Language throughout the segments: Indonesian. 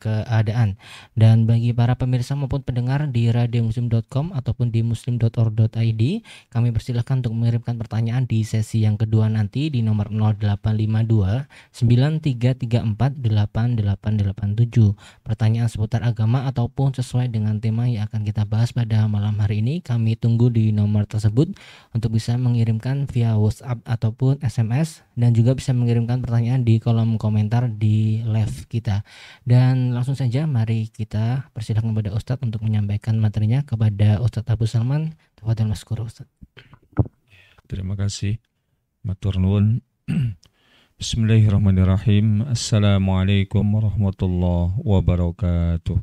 keadaan. Dan bagi para pemirsa maupun pendengar di radiomuslim.com ataupun di muslim.org.id, kami persilahkan untuk mengirimkan pertanyaan di sesi yang kedua nanti di nomor 0852 9334 8887. Pertanyaan seputar agama ataupun sesuai dengan tema yang akan kita bahas pada malam hari ini, kami tunggu di nomor tersebut untuk bisa mengirimkan via WhatsApp ataupun SMS, dan juga bisa mengirimkan pertanyaan di kolom komentar di live kita. Dan langsung saja mari kita persilakan kepada Ustadz untuk menyampaikan materinya. Kepada Ustadz Abu Salman, tafadhol maskur Ustadz. Terima kasih matur nuwun. Bismillahirrahmanirrahim. Assalamualaikum warahmatullahi wabarakatuh.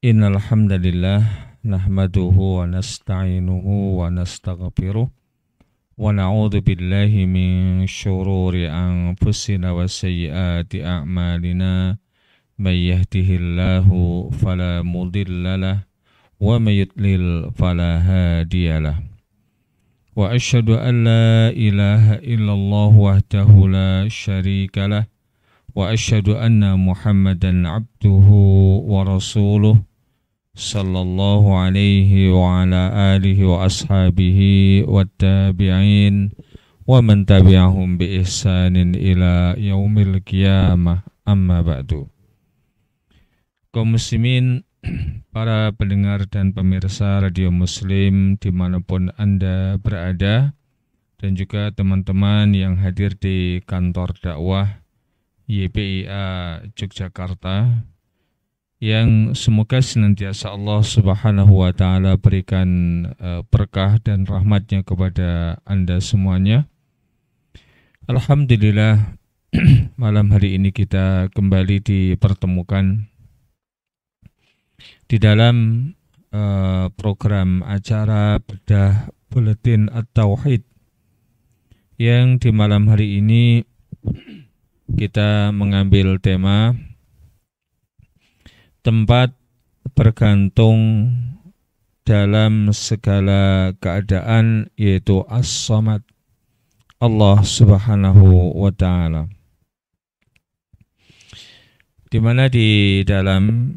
Innal hamdalillah nahmaduhu wa nasta'inuhu wa nastaghfiruh wa na'udzu billahi min syururi anfusina wa sayyiati a'malina may yahdihillahu fala mudhillalah wa may yudlil fala hadiyalah. Wa asyhadu an la ilaha illallah wahdahu la syarikalah wa asyhadu anna Muhammadan abduhu wa rasuluh sallallahu alaihi wa ala alihi wa ashabihi wa tabi'in wa man tabi'ahum bi ihsanin ila yaumil qiyamah, amma ba'du. Kaum muslimin, para pendengar dan pemirsa Radio Muslim dimanapun Anda berada, dan juga teman-teman yang hadir di kantor dakwah YPIA Yogyakarta, yang semoga senantiasa Allah Subhanahu wa Ta'ala berikan berkah dan rahmatnya kepada Anda semuanya. Alhamdulillah, malam hari ini kita kembali dipertemukan di dalam program acara Bedah Buletin At-Tauhid, yang di malam hari ini kita mengambil tema tempat bergantung dalam segala keadaan, yaitu As-Samad, Allah Subhanahu wa Ta'ala. Di mana di dalam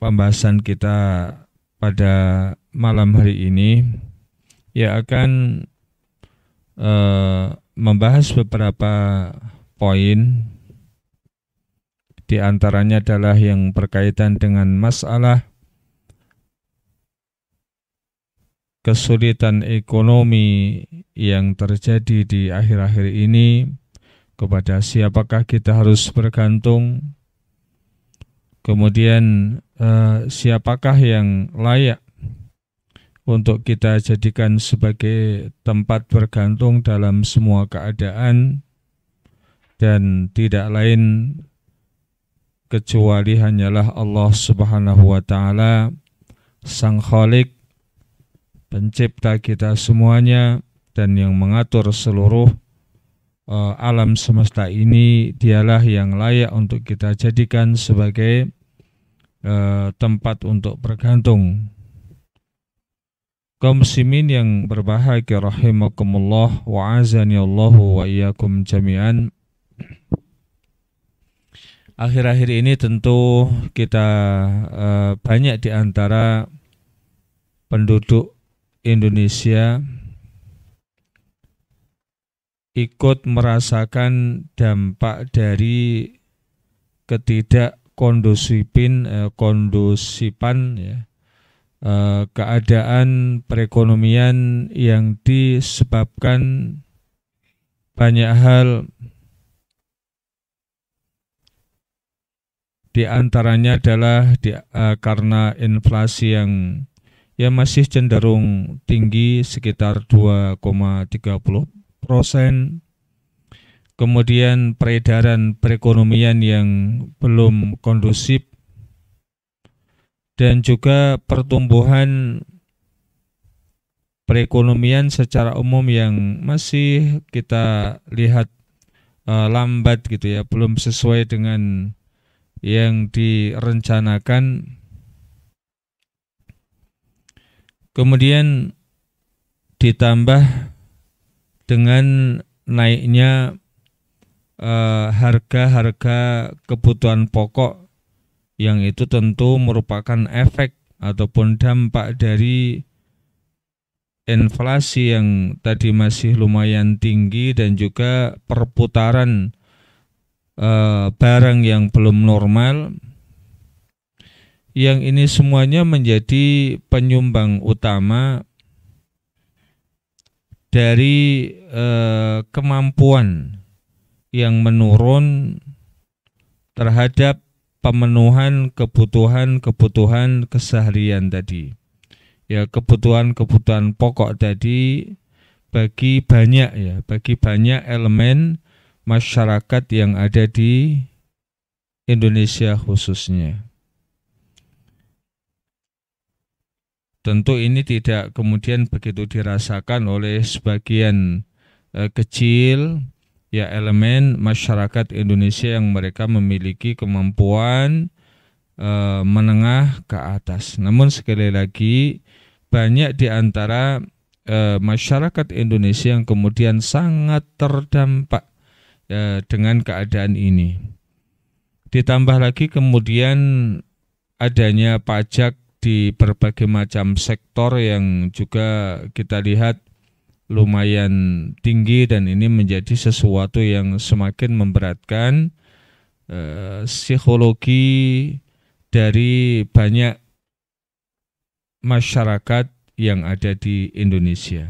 pembahasan kita pada malam hari ini akan membahas beberapa poin. Di antaranya adalah yang berkaitan dengan masalah kesulitan ekonomi yang terjadi di akhir-akhir ini, kepada siapakah kita harus bergantung, kemudian siapakah yang layak untuk kita jadikan sebagai tempat bergantung dalam semua keadaan, dan tidak lain kecuali hanyalah Allah Subhanahu wa Ta'ala, Sang Khalik, pencipta kita semuanya dan yang mengatur seluruh alam semesta ini. Dialah yang layak untuk kita jadikan sebagai tempat untuk bergantung. Kaum muslimin yang berbahagia rahimakumullah wa azani Allahu wa iyyakum jami'an. Akhir-akhir ini tentu kita banyak di antara penduduk Indonesia ikut merasakan dampak dari kondusifan keadaan perekonomian yang disebabkan banyak hal. Di antaranya adalah karena inflasi yang masih cenderung tinggi, sekitar 2,30%. Kemudian peredaran perekonomian yang belum kondusif, dan juga pertumbuhan perekonomian secara umum yang masih kita lihat lambat gitu ya, belum sesuai dengan yang direncanakan. Kemudian ditambah dengan naiknya harga-harga kebutuhan pokok yang itu tentu merupakan efek ataupun dampak dari inflasi yang tadi masih lumayan tinggi dan juga perputaran barang yang belum normal, yang ini semuanya menjadi penyumbang utama dari kemampuan yang menurun terhadap pemenuhan kebutuhan keseharian tadi. Ya, kebutuhan pokok tadi bagi banyak elemen masyarakat yang ada di Indonesia khususnya. Tentu ini tidak kemudian begitu dirasakan oleh sebagian kecil ya elemen masyarakat Indonesia yang mereka memiliki kemampuan menengah ke atas. Namun sekali lagi banyak di antara masyarakat Indonesia yang kemudian sangat terdampak dengan keadaan ini. Ditambah lagi kemudian adanya pajak di berbagai macam sektor yang juga kita lihat lumayan tinggi, dan ini menjadi sesuatu yang semakin memberatkan psikologi dari banyak masyarakat yang ada di Indonesia.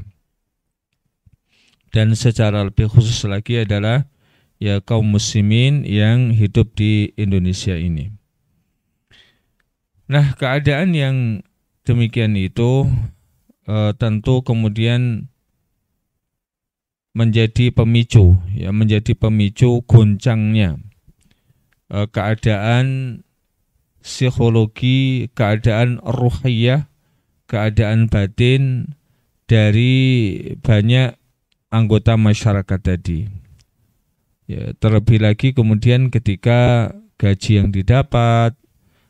Dan secara lebih khusus lagi adalah ya kaum muslimin yang hidup di Indonesia ini. Nah, keadaan yang demikian itu tentu kemudian menjadi pemicu goncangnya keadaan psikologi, keadaan ruhiyah, keadaan batin dari banyak anggota masyarakat tadi. Ya, terlebih lagi kemudian ketika gaji yang didapat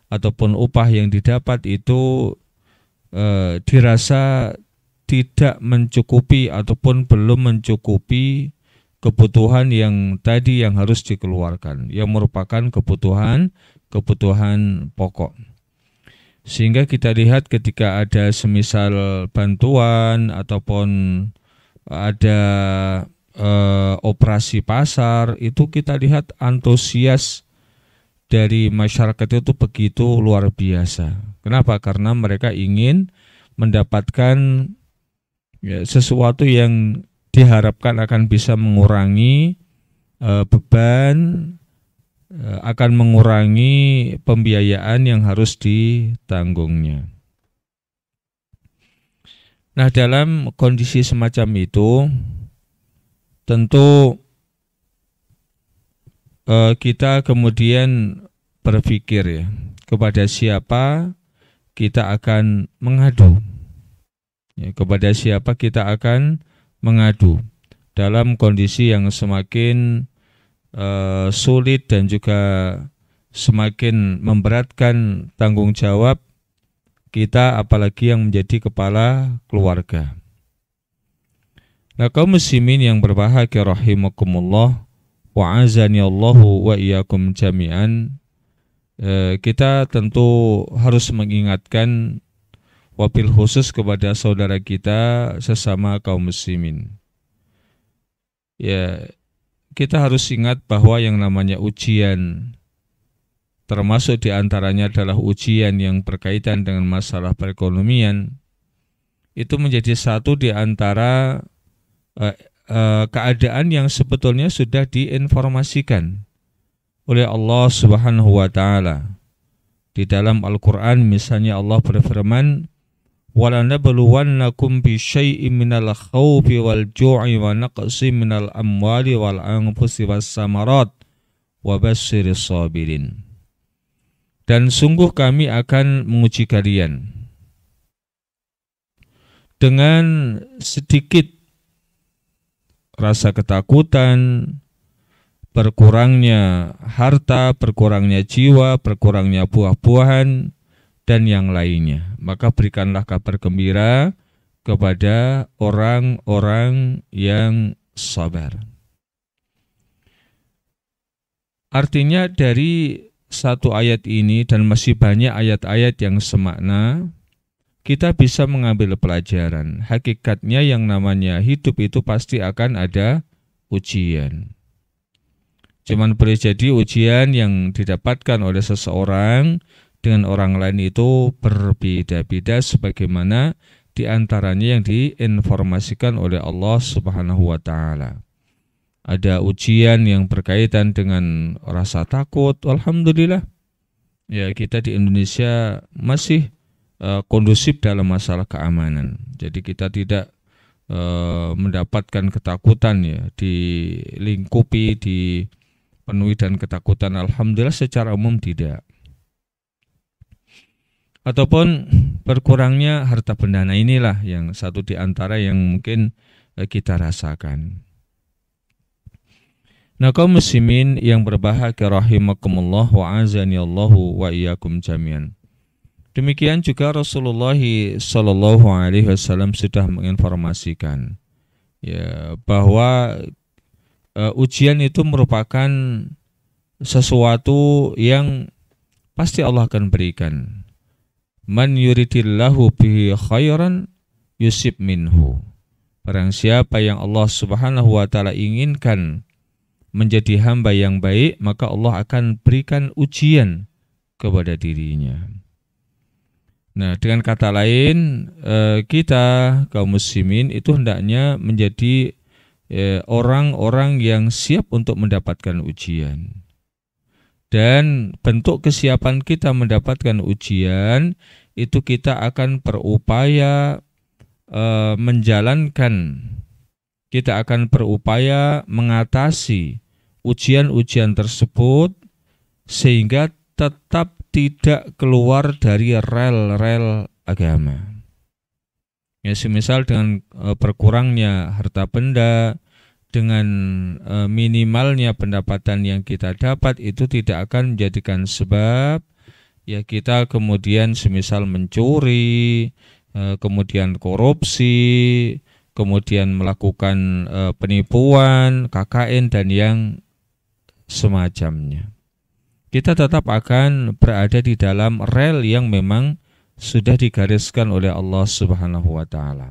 ataupun upah yang didapat itu dirasa tidak mencukupi ataupun belum mencukupi kebutuhan yang tadi yang harus dikeluarkan, yang merupakan kebutuhan pokok. Sehingga kita lihat ketika ada semisal bantuan ataupun ada operasi pasar, itu kita lihat antusias dari masyarakat itu begitu luar biasa. Kenapa? Karena mereka ingin mendapatkan sesuatu yang diharapkan akan bisa mengurangi beban, akan mengurangi pembiayaan yang harus ditanggungnya. Nah, dalam kondisi semacam itu tentu kita kemudian berpikir ya, kepada siapa kita akan mengadu. Ya, kepada siapa kita akan mengadu dalam kondisi yang semakin sulit dan juga semakin memberatkan tanggung jawab kita, apalagi yang menjadi kepala keluarga. Nah, kaum muslimin yang berbahagia rahimakumullah wa azani Allahu wa iyyakum jami'an, kita tentu harus mengingatkan wabil khusus kepada saudara kita sesama kaum muslimin. Ya, kita harus ingat bahwa yang namanya ujian, termasuk diantaranya adalah ujian yang berkaitan dengan masalah perekonomian, itu menjadi satu di antara keadaan yang sebetulnya sudah diinformasikan oleh Allah Subhanahu wa taala. Di dalam Al-Qur'an misalnya Allah berfirman, وَلَنَبْلُوَنَّكُمْ بِشَيْءٍ مِنَ الْخَوْفِ وَالْجُوعِ وَنَقْصٍ مِنَ الْأَمْوَالِ وَالْأَنفُسِ وَالثَّمَرَاتِ وَبَشِّرِ الصَّابِرِينَ. Dan sungguh kami akan menguji kalian dengan sedikit rasa ketakutan, berkurangnya harta, berkurangnya jiwa, berkurangnya buah-buahan, dan yang lainnya. Maka berikanlah kabar gembira kepada orang-orang yang sabar. Artinya dari satu ayat ini dan masih banyak ayat-ayat yang semakna, kita bisa mengambil pelajaran. Hakikatnya yang namanya hidup itu pasti akan ada ujian. Cuman boleh jadi ujian yang didapatkan oleh seseorang dengan orang lain itu berbeda-beda sebagaimana di antaranya yang diinformasikan oleh Allah Subhanahu wa taala. Ada ujian yang berkaitan dengan rasa takut. Alhamdulillah, ya kita di Indonesia masih kondusif dalam masalah keamanan. Jadi kita tidak mendapatkan ketakutan, ya, dilingkupi, dipenuhi dan ketakutan. Alhamdulillah secara umum tidak. Ataupun berkurangnya harta benda. Nah, inilah yang satu di antara yang mungkin kita rasakan. Nah, kaum muslimin yang berbahagia rahimakumullah wa azanillahu wa iyyakum jami'an. Demikian juga Rasulullah sallallahu alaihi wasallam sudah menginformasikan, ya, bahwa ujian itu merupakan sesuatu yang pasti Allah akan berikan. Man yuridillahu bihi khairan yusib minhu. Barang siapa yang Allah Subhanahu wa taala inginkan menjadi hamba yang baik, maka Allah akan berikan ujian kepada dirinya. Nah, dengan kata lain, kita kaum muslimin itu hendaknya menjadi orang-orang yang siap untuk mendapatkan ujian. Dan bentuk kesiapan kita mendapatkan ujian itu kita akan berupaya kita akan berupaya mengatasi ujian-ujian tersebut sehingga tetap tidak keluar dari rel-rel agama. Ya, semisal dengan berkurangnya harta benda, dengan minimalnya pendapatan yang kita dapat, itu tidak akan menjadikan sebab ya kita kemudian semisal mencuri, kemudian korupsi, kemudian melakukan penipuan, KKN dan yang semacamnya. Kita tetap akan berada di dalam rel yang memang sudah digariskan oleh Allah Subhanahu wa taala.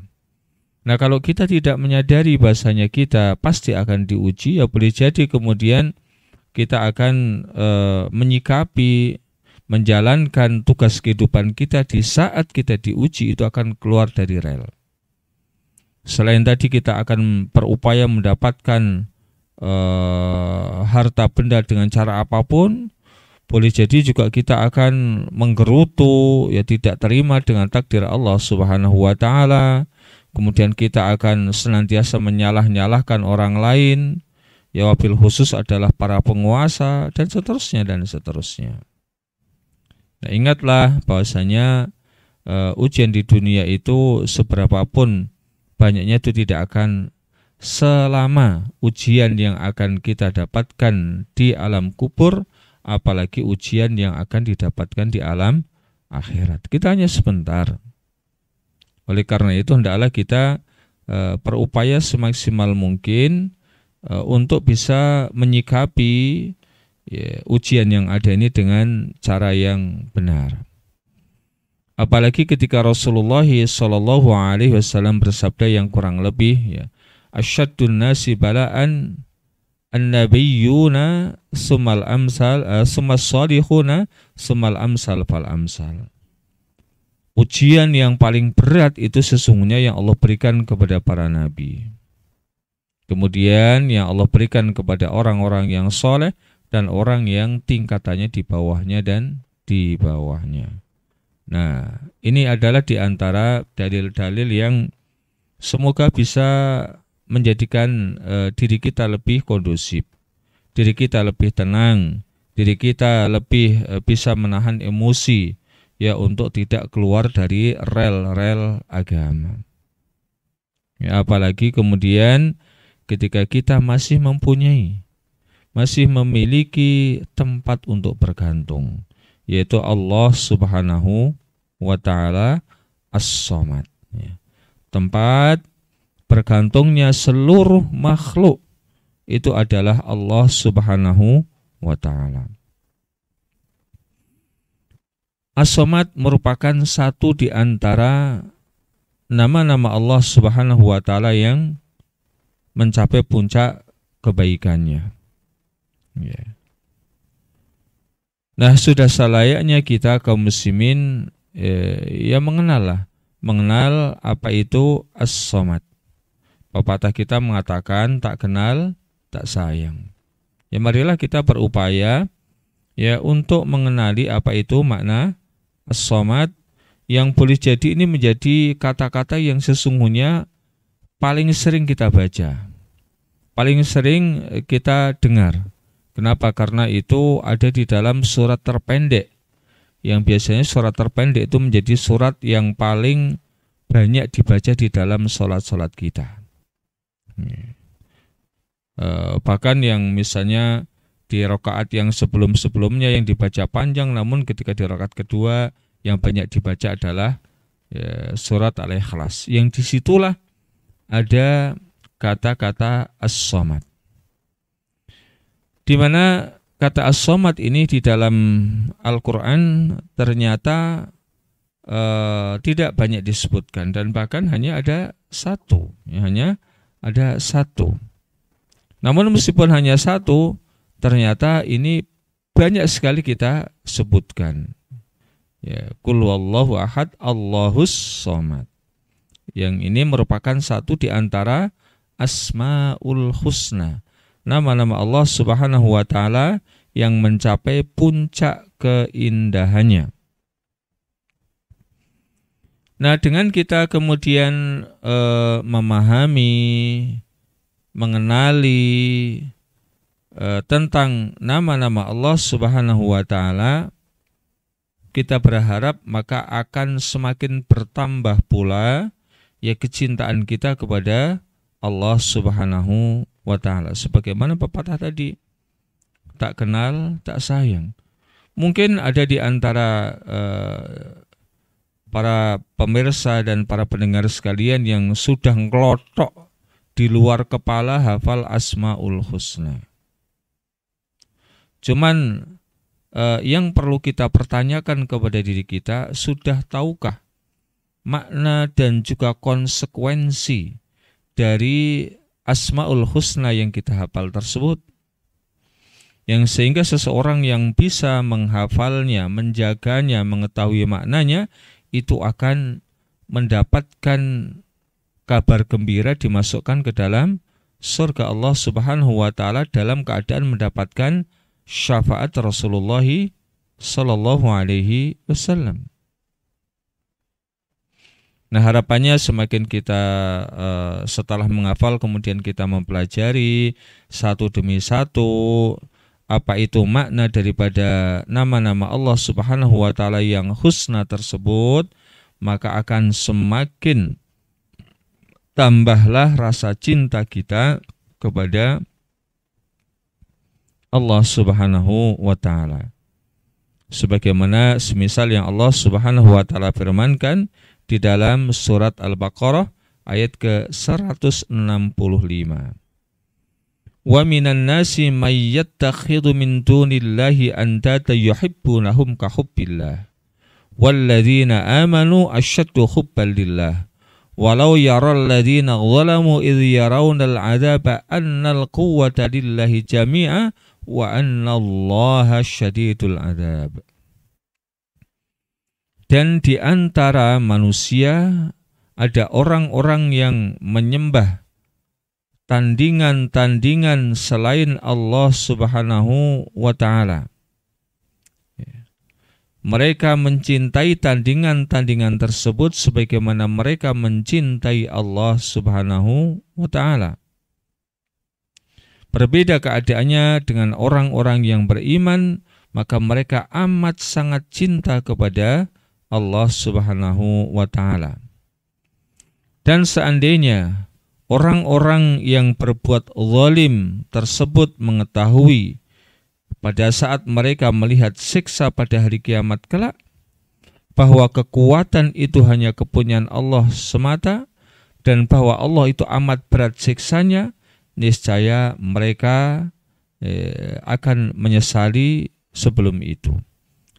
Nah, kalau kita tidak menyadari bahasanya kita pasti akan diuji, ya boleh jadi kemudian kita akan menyikapi, menjalankan tugas kehidupan kita di saat kita diuji itu akan keluar dari rel. Selain tadi kita akan berupaya mendapatkan harta benda dengan cara apapun, boleh jadi juga kita akan menggerutu, ya tidak terima dengan takdir Allah Subhanahu wa taala. Kemudian kita akan senantiasa menyalah-nyalahkan orang lain, ya wabil khusus adalah para penguasa dan seterusnya dan seterusnya. Nah, ingatlah bahwasanya ujian di dunia itu seberapapun banyaknya itu tidak akan selama ujian yang akan kita dapatkan di alam kubur, apalagi ujian yang akan didapatkan di alam akhirat. Kita hanya sebentar. Oleh karena itu hendaklah kita berupaya semaksimal mungkin untuk bisa menyikapi ujian yang ada ini dengan cara yang benar. Apalagi ketika Rasulullah sallallahu alaihi wasallam bersabda yang kurang lebih, ya, asyaddun nasi bala'an an-nabiyyuna summal amsal summas salihuna summal amsal fal amsal. Ujian yang paling berat itu sesungguhnya yang Allah berikan kepada para nabi. Kemudian yang Allah berikan kepada orang-orang yang soleh dan orang yang tingkatannya di bawahnya dan di bawahnya. Nah, ini adalah di antara dalil-dalil yang semoga bisa menjadikan diri kita lebih kondusif, diri kita lebih tenang, diri kita lebih bisa menahan emosi, ya, untuk tidak keluar dari rel-rel agama. Ya, apalagi kemudian ketika kita masih memiliki tempat untuk bergantung, yaitu Allah Subhanahu wa taala As-Samad, ya. Tempat bergantungnya seluruh makhluk itu adalah Allah Subhanahu wa ta'ala. As-Somad merupakan satu di antara nama-nama Allah Subhanahu wa ta'ala yang mencapai puncak kebaikannya. Ya. Nah, sudah selayaknya kita kaum muslimin ya mengenal apa itu As-Somad. Pepatah kita mengatakan tak kenal tak sayang. Ya marilah kita berupaya ya untuk mengenali apa itu makna As-Somad, yang boleh jadi ini menjadi kata-kata yang sesungguhnya paling sering kita baca, paling sering kita dengar. Kenapa? Karena itu ada di dalam surat terpendek, yang biasanya surat terpendek itu menjadi surat yang paling banyak dibaca di dalam sholat-sholat kita. Bahkan yang misalnya di rakaat yang sebelum-sebelumnya yang dibaca panjang, namun ketika di rakaat kedua yang banyak dibaca adalah surat Al-Ikhlas, yang disitulah ada kata-kata As-Somad, di mana kata As-Somad ini di dalam Al-Quran ternyata tidak banyak disebutkan, dan bahkan hanya ada satu, Namun meskipun hanya satu, ternyata ini banyak sekali kita sebutkan. Ya, Qul huwallahu ahad, Allahus somad. Yang ini merupakan satu di antara Asmaul Husna, nama-nama Allah Subhanahu wa ta'ala yang mencapai puncak keindahannya. Nah, dengan kita kemudian memahami, mengenali tentang nama-nama Allah Subhanahu wa ta'ala, kita berharap maka akan semakin bertambah pula ya kecintaan kita kepada Allah Subhanahu wa ta'ala. Sebagaimana pepatah tadi, tak kenal tak sayang. Mungkin ada di antara para pemirsa dan para pendengar sekalian yang sudah ngelotok di luar kepala hafal Asmaul Husna. Cuman yang perlu kita pertanyakan kepada diri kita, sudah tahukah makna dan juga konsekuensi dari Asmaul Husna yang kita hafal tersebut? Yang sehingga seseorang yang bisa menghafalnya, menjaganya, mengetahui maknanya, itu akan mendapatkan kabar gembira dimasukkan ke dalam surga Allah Subhanahu wa ta'ala dalam keadaan mendapatkan syafaat Rasulullah sallallahu alaihi wasallam. Nah, harapannya semakin kita setelah menghafal kemudian kita mempelajari satu demi satu apa itu makna daripada nama-nama Allah Subhanahu wa ta'ala yang husna tersebut, maka akan semakin tambahlah rasa cinta kita kepada Allah Subhanahu wa ta'ala. Sebagaimana semisal yang Allah Subhanahu wa ta'ala firmankan di dalam surat Al-Baqarah ayat ke-165. Wa minan nasi may yattakhidhu min dunillahi andada yuhibbunahum ka hubbillah walladzina amanu asyaddu hubban lillah walau yaral ladzina zalamu idh yarawnal adzaba annal quwwata lillahi jami'a wa annallaha syadidul adzab. Dan di antara manusia ada orang-orang yang menyembah tandingan-tandingan selain Allah Subhanahu wa ta'ala. Mereka mencintai tandingan-tandingan tersebut sebagaimana mereka mencintai Allah Subhanahu wa ta'ala. Berbeda keadaannya dengan orang-orang yang beriman, maka mereka amat sangat cinta kepada Allah Subhanahu wa ta'ala. Dan seandainya orang-orang yang berbuat zalim tersebut mengetahui pada saat mereka melihat siksa pada hari kiamat kelak bahwa kekuatan itu hanya kepunyaan Allah semata dan bahwa Allah itu amat berat siksanya, niscaya mereka akan menyesali sebelum itu.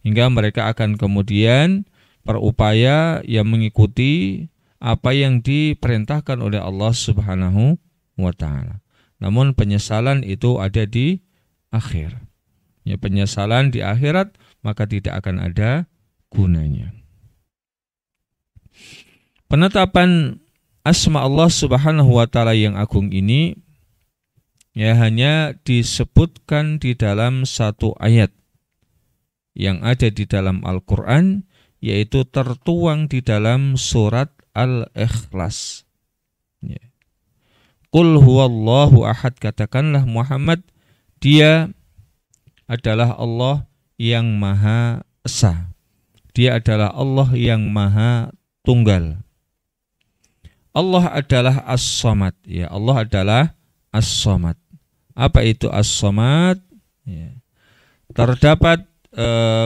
Hingga mereka akan kemudian berupaya yang mengikuti apa yang diperintahkan oleh Allah Subhanahu wa taala. Namun penyesalan itu ada di akhir. Ya, penyesalan di akhirat maka tidak akan ada gunanya. Penetapan asma Allah Subhanahu wa taala yang agung ini ya hanya disebutkan di dalam satu ayat yang ada di dalam Al-Qur'an, yaitu tertuang di dalam surat Al-Ikhlas. Ya. Qul huwallahu ahad, katakanlah Muhammad, dia adalah Allah yang Maha Esa. Dia adalah Allah yang Maha Tunggal. Allah adalah As-Samad. Ya, Allah adalah As-Samad. Apa itu As-Samad? Ya. Terdapat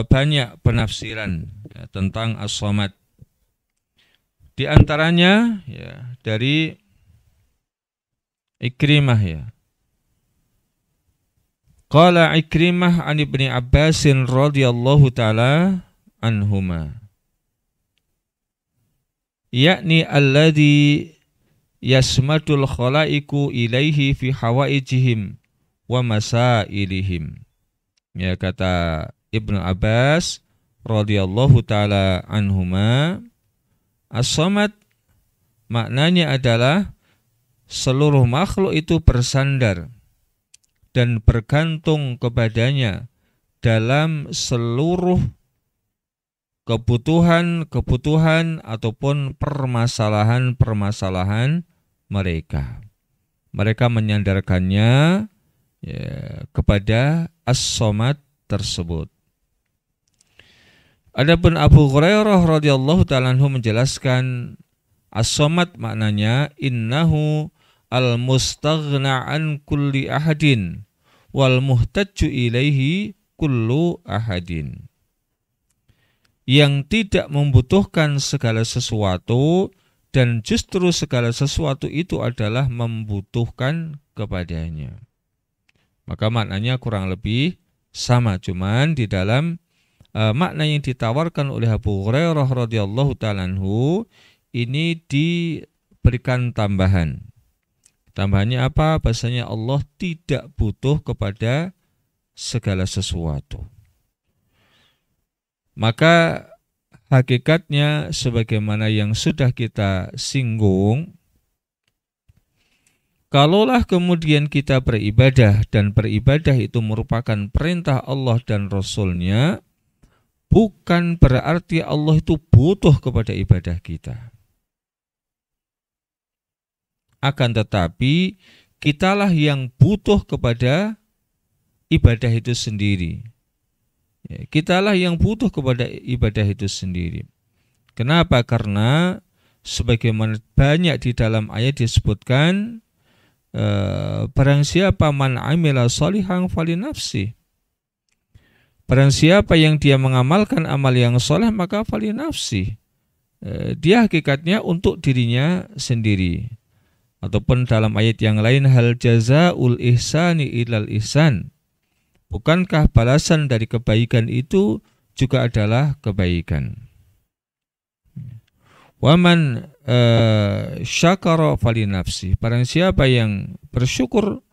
banyak penafsiran ya, tentang As-Samad. Di antaranya ya, dari Ikrimah ya. Qala Ikrimah an Ibni Abbasin radhiyallahu ta'ala anhuma. Yakni alladhi yasmatul khalaiku ilaihi fi hawaijihim wa masailihim. Ya, kata Ibnu Abbas radhiyallahu ta'ala anhuma, As-Samad maknanya adalah seluruh makhluk itu bersandar dan bergantung kepadanya dalam seluruh kebutuhan ataupun permasalahan mereka. Mereka menyandarkannya ya, kepada As-Samad tersebut. Adapun Abu Hurairah radhiyallahu ta'ala anhu menjelaskan As-Samad maknanya innahu al-mustaghna an kulli ahadin wal muhtajju ilaihi kullu ahadin. Yang tidak membutuhkan segala sesuatu dan justru segala sesuatu itu adalah membutuhkan kepadanya. Maka maknanya kurang lebih sama, cuman di dalam makna yang ditawarkan oleh Abu Hurairah radhiyallahu ta'ala anhu ini diberikan tambahan. Tambahannya apa? Bahasanya Allah tidak butuh kepada segala sesuatu. Maka hakikatnya sebagaimana yang sudah kita singgung, kalaulah kemudian kita beribadah dan beribadah itu merupakan perintah Allah dan Rasul-Nya, bukan berarti Allah itu butuh kepada ibadah kita. Akan tetapi kitalah yang butuh kepada ibadah itu sendiri. Ya, kitalah yang butuh kepada ibadah itu sendiri. Kenapa? Karena sebagaimana banyak di dalam ayat disebutkan, barang siapa man amila sholihan falinafsi. Barang siapa yang dia mengamalkan amal yang soleh maka falinafsi. Dia hakikatnya untuk dirinya sendiri. Ataupun dalam ayat yang lain, hal jazaul ihsani ilal ihsan. Bukankah balasan dari kebaikan itu juga adalah kebaikan? Waman syakara falinafsi. Barang siapa yang bersyukur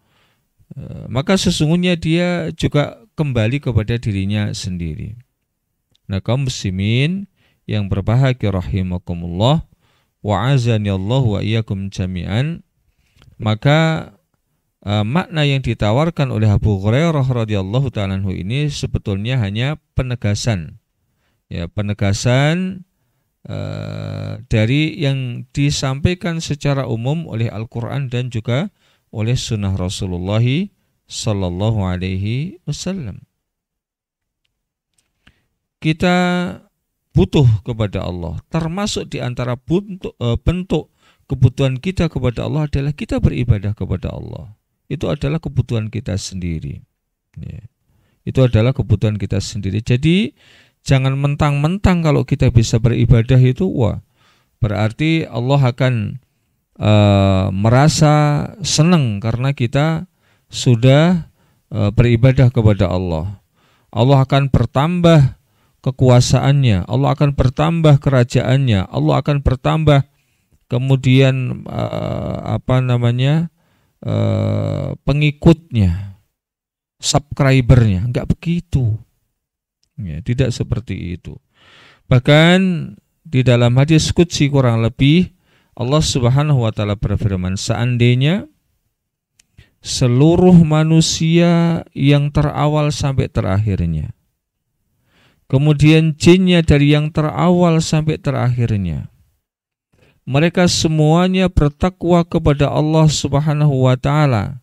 maka sesungguhnya dia juga kembali kepada dirinya sendiri. Nah, kaum muslimin yang berbahagia rahimakumullah, wa'azanillahu wa iyyakum jami'an, maka makna yang ditawarkan oleh Abu Hurairah radhiyallahu ta'ala anhu ini sebetulnya hanya penegasan. Ya, penegasan dari yang disampaikan secara umum oleh Al-Qur'an dan juga oleh sunnah Rasulullah sallallahu alaihi wasallam. Kita butuh kepada Allah. Termasuk di antara bentuk kebutuhan kita kepada Allah adalah kita beribadah kepada Allah. Itu adalah kebutuhan kita sendiri. Ya. Itu adalah kebutuhan kita sendiri. Jadi jangan mentang-mentang kalau kita bisa beribadah itu, wah, berarti Allah akan merasa senang karena kita sudah beribadah kepada Allah. Allah akan bertambah kekuasaannya, Allah akan bertambah kerajaannya, Allah akan bertambah kemudian pengikutnya, subscribernya. Enggak begitu. Ya, tidak seperti itu. Bahkan di dalam hadis qudsi kurang lebih Allah Subhanahu wa taala berfirman, seandainya seluruh manusia yang terawal sampai terakhirnya, kemudian jinnya dari yang terawal sampai terakhirnya, mereka semuanya bertakwa kepada Allah Subhanahu wa taala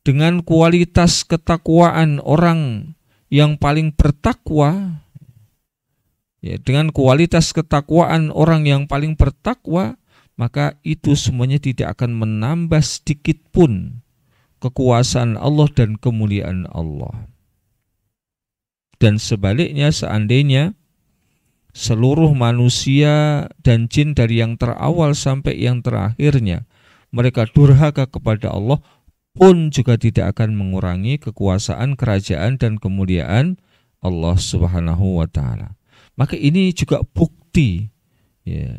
dengan kualitas ketakwaan orang yang paling bertakwa, ya, dengan kualitas ketakwaan orang yang paling bertakwa, maka itu semuanya tidak akan menambah sedikit pun kekuasaan Allah dan kemuliaan Allah. Dan sebaliknya, seandainya seluruh manusia dan jin dari yang terawal sampai yang terakhirnya mereka durhaka kepada Allah, pun juga tidak akan mengurangi kekuasaan, kerajaan dan kemuliaan Allah Subhanahu wa taala. Maka ini juga bukti, ya,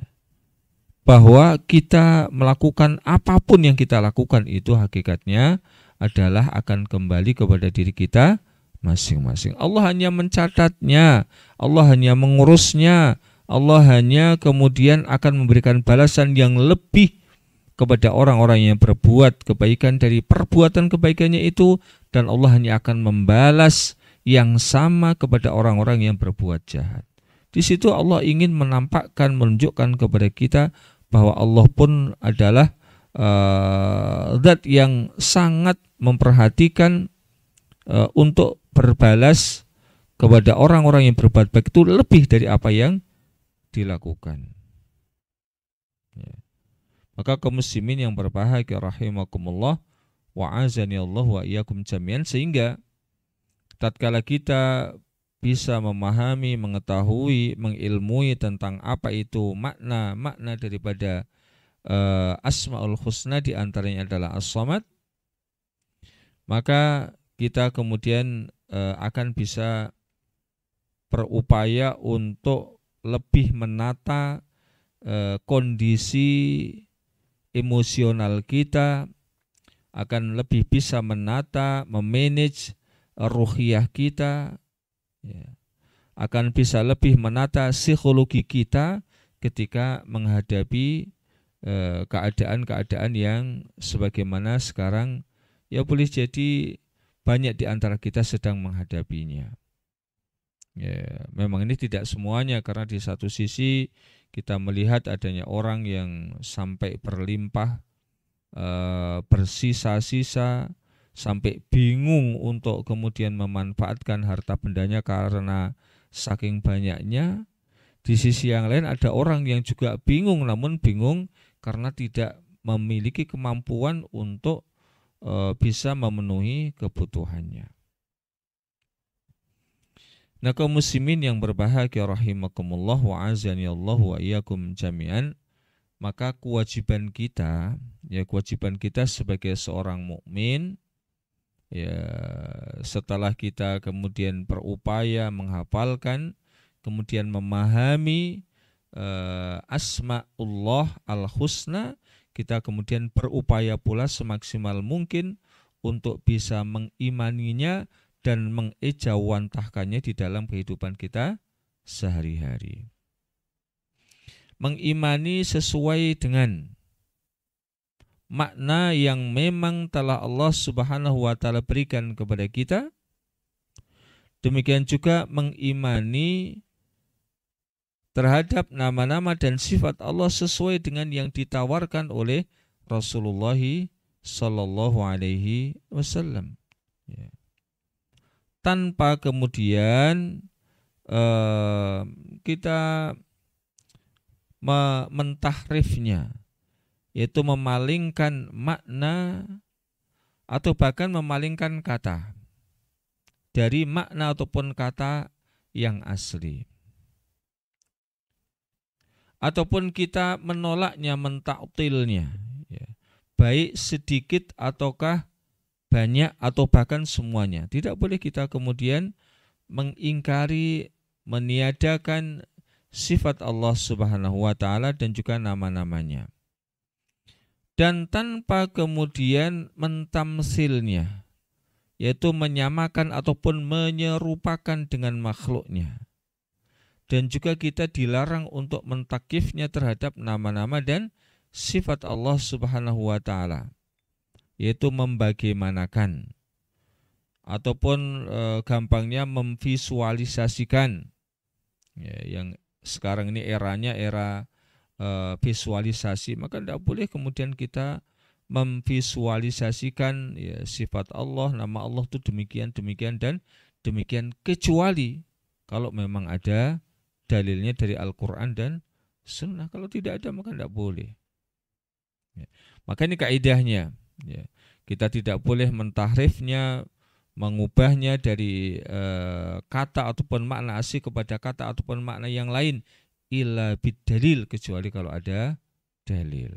bahwa kita melakukan apapun yang kita lakukan itu hakikatnya adalah akan kembali kepada diri kita masing-masing. Allah hanya mencatatnya, Allah hanya mengurusnya, Allah hanya kemudian akan memberikan balasan yang lebih kepada orang-orang yang berbuat kebaikan dari perbuatan kebaikannya itu, dan Allah hanya akan membalas yang sama kepada orang-orang yang berbuat jahat. Di situ Allah ingin menampakkan, menunjukkan kepada kita bahwa Allah pun adalah zat yang sangat memperhatikan untuk berbalas kepada orang-orang yang berbuat baik itu lebih dari apa yang dilakukan. Ya. Maka kaum muslimin yang berbahagia rahimakumullah wa azani Allah wa iyyakum jami'an, sehingga tatkala kita bisa memahami, mengetahui, mengilmui tentang apa itu makna daripada Asmaul Husna, di antaranya adalah As-Samad, maka kita kemudian akan bisa berupaya untuk lebih menata kondisi emosional kita, akan lebih bisa menata, memanage ruhiyah kita, ya, akan bisa lebih menata psikologi kita ketika menghadapi keadaan-keadaan yang sebagaimana sekarang ya boleh jadi banyak di antara kita sedang menghadapinya. Ya, memang ini tidak semuanya, karena di satu sisi kita melihat adanya orang yang sampai berlimpah, bersisa-sisa, sampai bingung untuk kemudian memanfaatkan harta bendanya karena saking banyaknya. Di sisi yang lain ada orang yang juga bingung, namun bingung karena tidak memiliki kemampuan untuk bisa memenuhi kebutuhannya. Nah, kaum muslimin yang berbahagia rahimakumullah wa azani Allah wa iyyakum jami'an, maka kewajiban kita sebagai seorang mukmin, ya, setelah kita kemudian berupaya menghafalkan, kemudian memahami Asma'ullah Al-Husna, kita kemudian berupaya pula semaksimal mungkin untuk bisa mengimaninya dan mengejawantahkannya di dalam kehidupan kita sehari-hari. Mengimani sesuai dengan makna yang memang telah Allah Subhanahu wa taala berikan kepada kita. Demikian juga mengimani terhadap nama-nama dan sifat Allah sesuai dengan yang ditawarkan oleh Rasulullah Sallallahu Alaihi Wasallam, ya. Tanpa kemudian kita mentahrifnya, yaitu memalingkan makna atau bahkan memalingkan kata dari makna ataupun kata yang asli, ataupun kita menolaknya, mentaktilnya, ya, baik sedikit ataukah banyak atau bahkan semuanya. Tidak boleh kita kemudian mengingkari, meniadakan sifat Allah Subhanahu wa taala dan juga nama-namanya. Dan tanpa kemudian mentamsilnya, yaitu menyamakan ataupun menyerupakan dengan makhluknya. Dan juga kita dilarang untuk mentakifnya terhadap nama-nama dan sifat Allah Subhanahu wa taala, yaitu membagaimanakan ataupun gampangnya memvisualisasikan. Ya, yang sekarang ini eranya era visualisasi, maka tidak boleh kemudian kita memvisualisasikan ya, sifat Allah, nama Allah itu demikian dan demikian, kecuali kalau memang ada dalilnya dari Al-Quran dan Sunnah. Kalau tidak ada maka tidak boleh. Ya. Maka ini kaidahnya, ya. Kita tidak boleh mentahrifnya, mengubahnya dari kata ataupun makna asli kepada kata ataupun makna yang lain, illa bidalil, kecuali kalau ada dalil.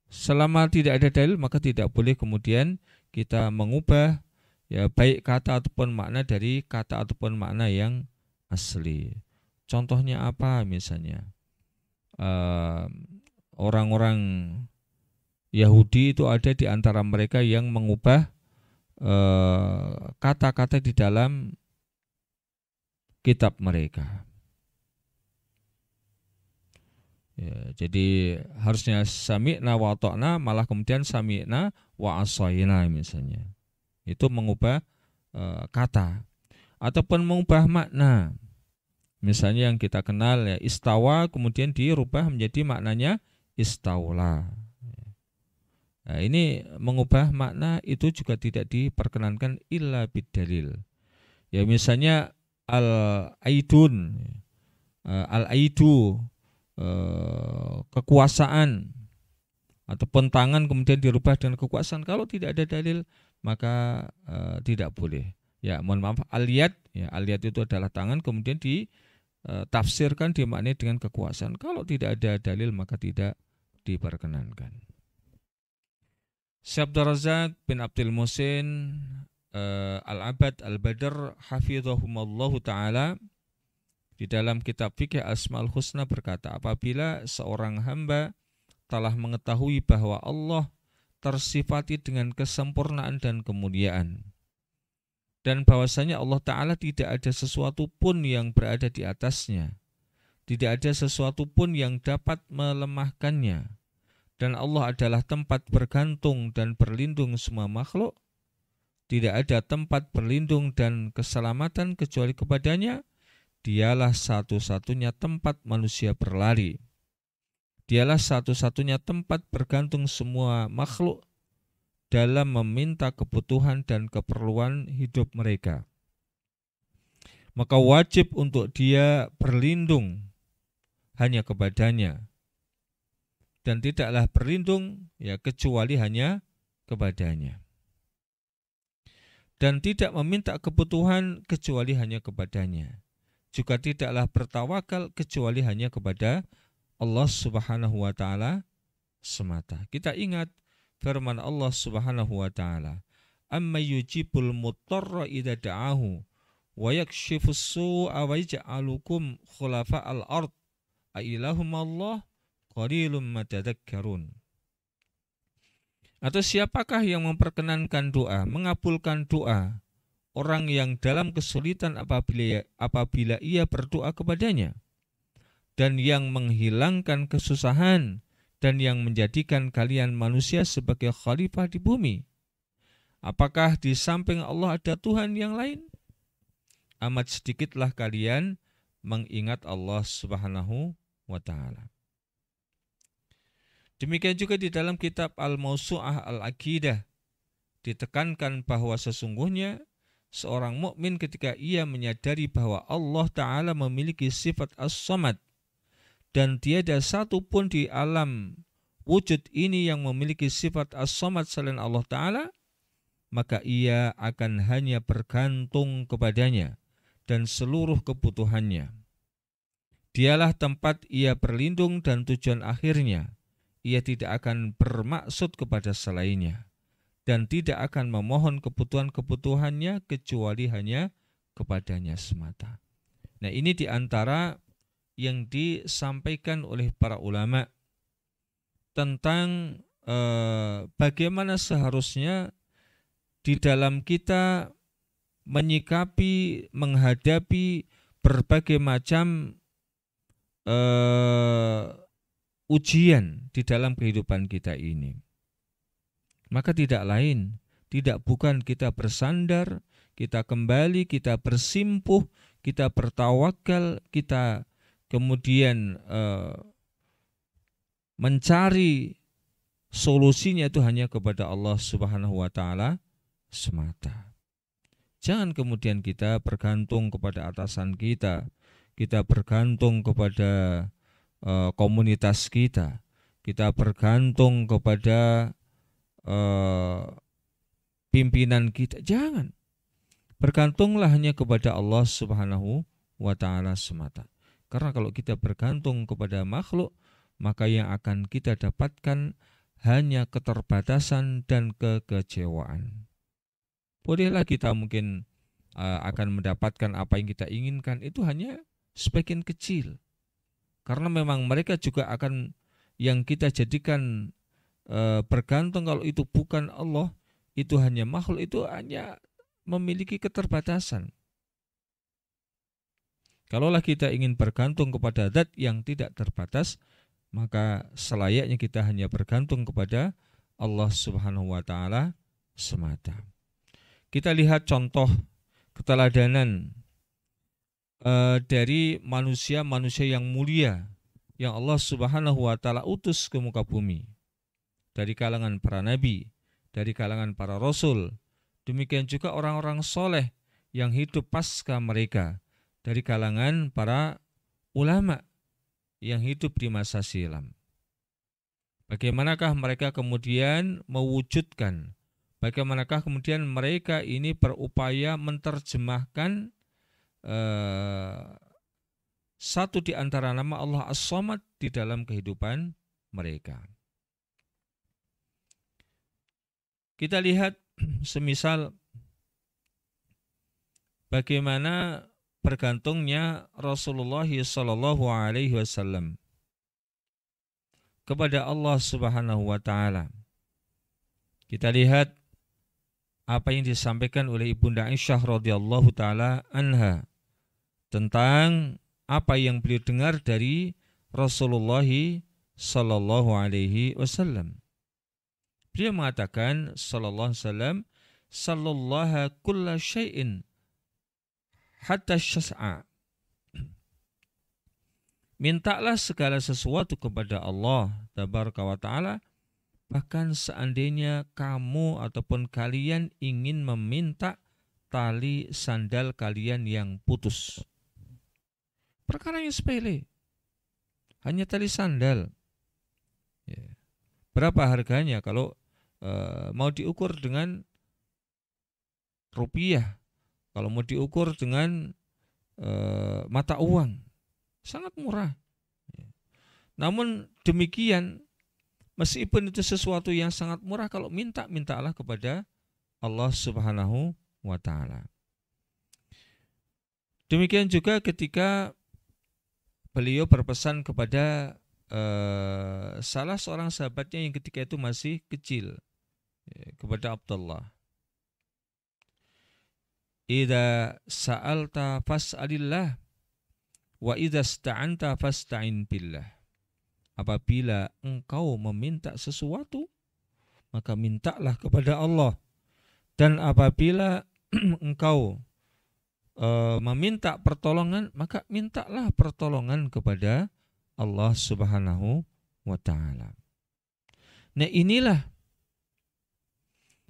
Selama tidak ada dalil maka tidak boleh kemudian kita mengubah ya baik kata ataupun makna dari kata ataupun makna yang asli. Contohnya apa misalnya? Orang-orang Yahudi itu ada di antara mereka yang mengubah kata-kata di dalam kitab mereka. Ya, jadi harusnya sami'na wa ta'na, malah kemudian sami'na wa asayna misalnya. Itu mengubah kata ataupun mengubah makna. Misalnya yang kita kenal ya istawa kemudian dirubah menjadi maknanya istaula. Nah, ini mengubah makna itu juga tidak diperkenankan illa bidalil. Ya misalnya al-aidun, al-aidu, kekuasaan ataupun tangan kemudian dirubah dengan kekuasaan. Kalau tidak ada dalil maka tidak boleh. Ya mohon maaf, al-yad, ya al-yad itu adalah tangan kemudian ditafsirkan dimaknai dengan kekuasaan. Kalau tidak ada dalil maka tidak diperkenankan. Syekh Abdul Razak bin Abdul Muhsin Al-Abad Al-Badr hafidhahumallahu ta'ala di dalam kitab Fikih Asmaul Husna berkata, apabila seorang hamba telah mengetahui bahwa Allah tersifati dengan kesempurnaan dan kemuliaan, dan bahwasanya Allah Ta'ala tidak ada sesuatu pun yang berada di atasnya, tidak ada sesuatu pun yang dapat melemahkannya, dan Allah adalah tempat bergantung dan berlindung semua makhluk, tidak ada tempat berlindung dan keselamatan kecuali kepadanya. Dialah satu-satunya tempat manusia berlari. Dialah satu-satunya tempat bergantung semua makhluk dalam meminta kebutuhan dan keperluan hidup mereka. Maka wajib untuk dia berlindung hanya kepadanya. Dan tidaklah berlindung ya kecuali hanya kepadanya. Dan tidak meminta kebutuhan kecuali hanya kepadanya. Juga tidaklah bertawakal kecuali hanya kepada Allah Subhanahu wa taala semata. Kita ingat firman Allah Subhanahu wa taala, "Amma yujibul muttarra idza da'ahu wa yakshifus su'a wa yaj'alukum khulafa'al ard a ilahum Allah qalilum ma tadhakkarun." Atau siapakah yang memperkenankan doa, mengabulkan doa orang yang dalam kesulitan apabila ia berdoa kepadanya, dan yang menghilangkan kesusahan, dan yang menjadikan kalian manusia sebagai khalifah di bumi? Apakah di samping Allah ada Tuhan yang lain? Amat sedikitlah kalian mengingat Allah Subhanahu wa ta'ala. Demikian juga di dalam kitab Al-Mawsu'ah Al-Aqidah ditekankan bahwa sesungguhnya seorang mukmin ketika ia menyadari bahwa Allah Ta'ala memiliki sifat as-samad dan tiada satu pun di alam wujud ini yang memiliki sifat as-samad selain Allah Ta'ala, maka ia akan hanya bergantung kepadanya dan seluruh kebutuhannya. Dialah tempat ia berlindung dan tujuan akhirnya. ia tidak akan bermaksud kepada selainnya dan tidak akan memohon kebutuhan-kebutuhannya kecuali hanya kepadanya semata. Nah, ini diantara yang disampaikan oleh para ulama tentang bagaimana seharusnya di dalam kita menyikapi, menghadapi berbagai macam ujian di dalam kehidupan kita ini. Maka tidak lain, bukan kita bersandar, kita kembali, kita bersimpuh, kita bertawakal, kita kemudian mencari solusinya itu hanya kepada Allah Subhanahu wa taala semata. Jangan kemudian kita bergantung kepada atasan kita bergantung kepada komunitas kita bergantung kepada pimpinan kita. Jangan. Bergantunglah hanya kepada Allah Subhanahu wa taala semata. Karena kalau kita bergantung kepada makhluk, maka yang akan kita dapatkan hanya keterbatasan dan kekecewaan. Bolehlah kita mungkin akan mendapatkan apa yang kita inginkan, itu hanya sebagian kecil. Karena memang mereka juga akan yang kita jadikan bergantung, kalau itu bukan Allah, itu hanya makhluk, itu hanya memiliki keterbatasan. Kalaulah kita ingin bergantung kepada zat yang tidak terbatas, maka selayaknya kita hanya bergantung kepada Allah Subhanahu wa taala semata. Kita lihat contoh keteladanan dari manusia-manusia yang mulia yang Allah Subhanahu wa taala utus ke muka bumi, dari kalangan para nabi, dari kalangan para rasul, demikian juga orang-orang soleh yang hidup pasca mereka, dari kalangan para ulama yang hidup di masa silam. Bagaimanakah mereka kemudian mewujudkan, bagaimanakah kemudian mereka ini berupaya menerjemahkan satu di antara nama Allah As-Samad di dalam kehidupan mereka. Kita lihat semisal bagaimana bergantungnya Rasulullah SAW kepada Allah Subhanahu wa taala. Kita lihat apa yang disampaikan oleh Ibunda Aisyah radhiyallahu taala anha tentang apa yang beliau dengar dari Rasulullah sallallahu alaihi wasallam. Beliau mengatakan sallallahu alaihi wasallam, sallallahu kulla syai'in hatta syas'a. Mintalah segala sesuatu kepada Allah tabaraka wa taala, bahkan seandainya kamu ataupun kalian ingin meminta tali sandal kalian yang putus. Perkara yang sepele, hanya tali sandal. Berapa harganya kalau mau diukur dengan rupiah, kalau mau diukur dengan mata uang, sangat murah. Namun demikian, meskipun itu sesuatu yang sangat murah, kalau mintalah kepada Allah Subhanahu wa taala. Demikian juga ketika beliau berpesan kepada salah seorang sahabatnya yang ketika itu masih kecil, kepada Abdullah. Idza sa'alta fas'alillah wa idza ista'anta fasta'in billah. Apabila engkau meminta sesuatu, maka mintalah kepada Allah. Dan apabila engkau meminta pertolongan, maka mintalah pertolongan kepada Allah Subhanahu wa taala. Nah, inilah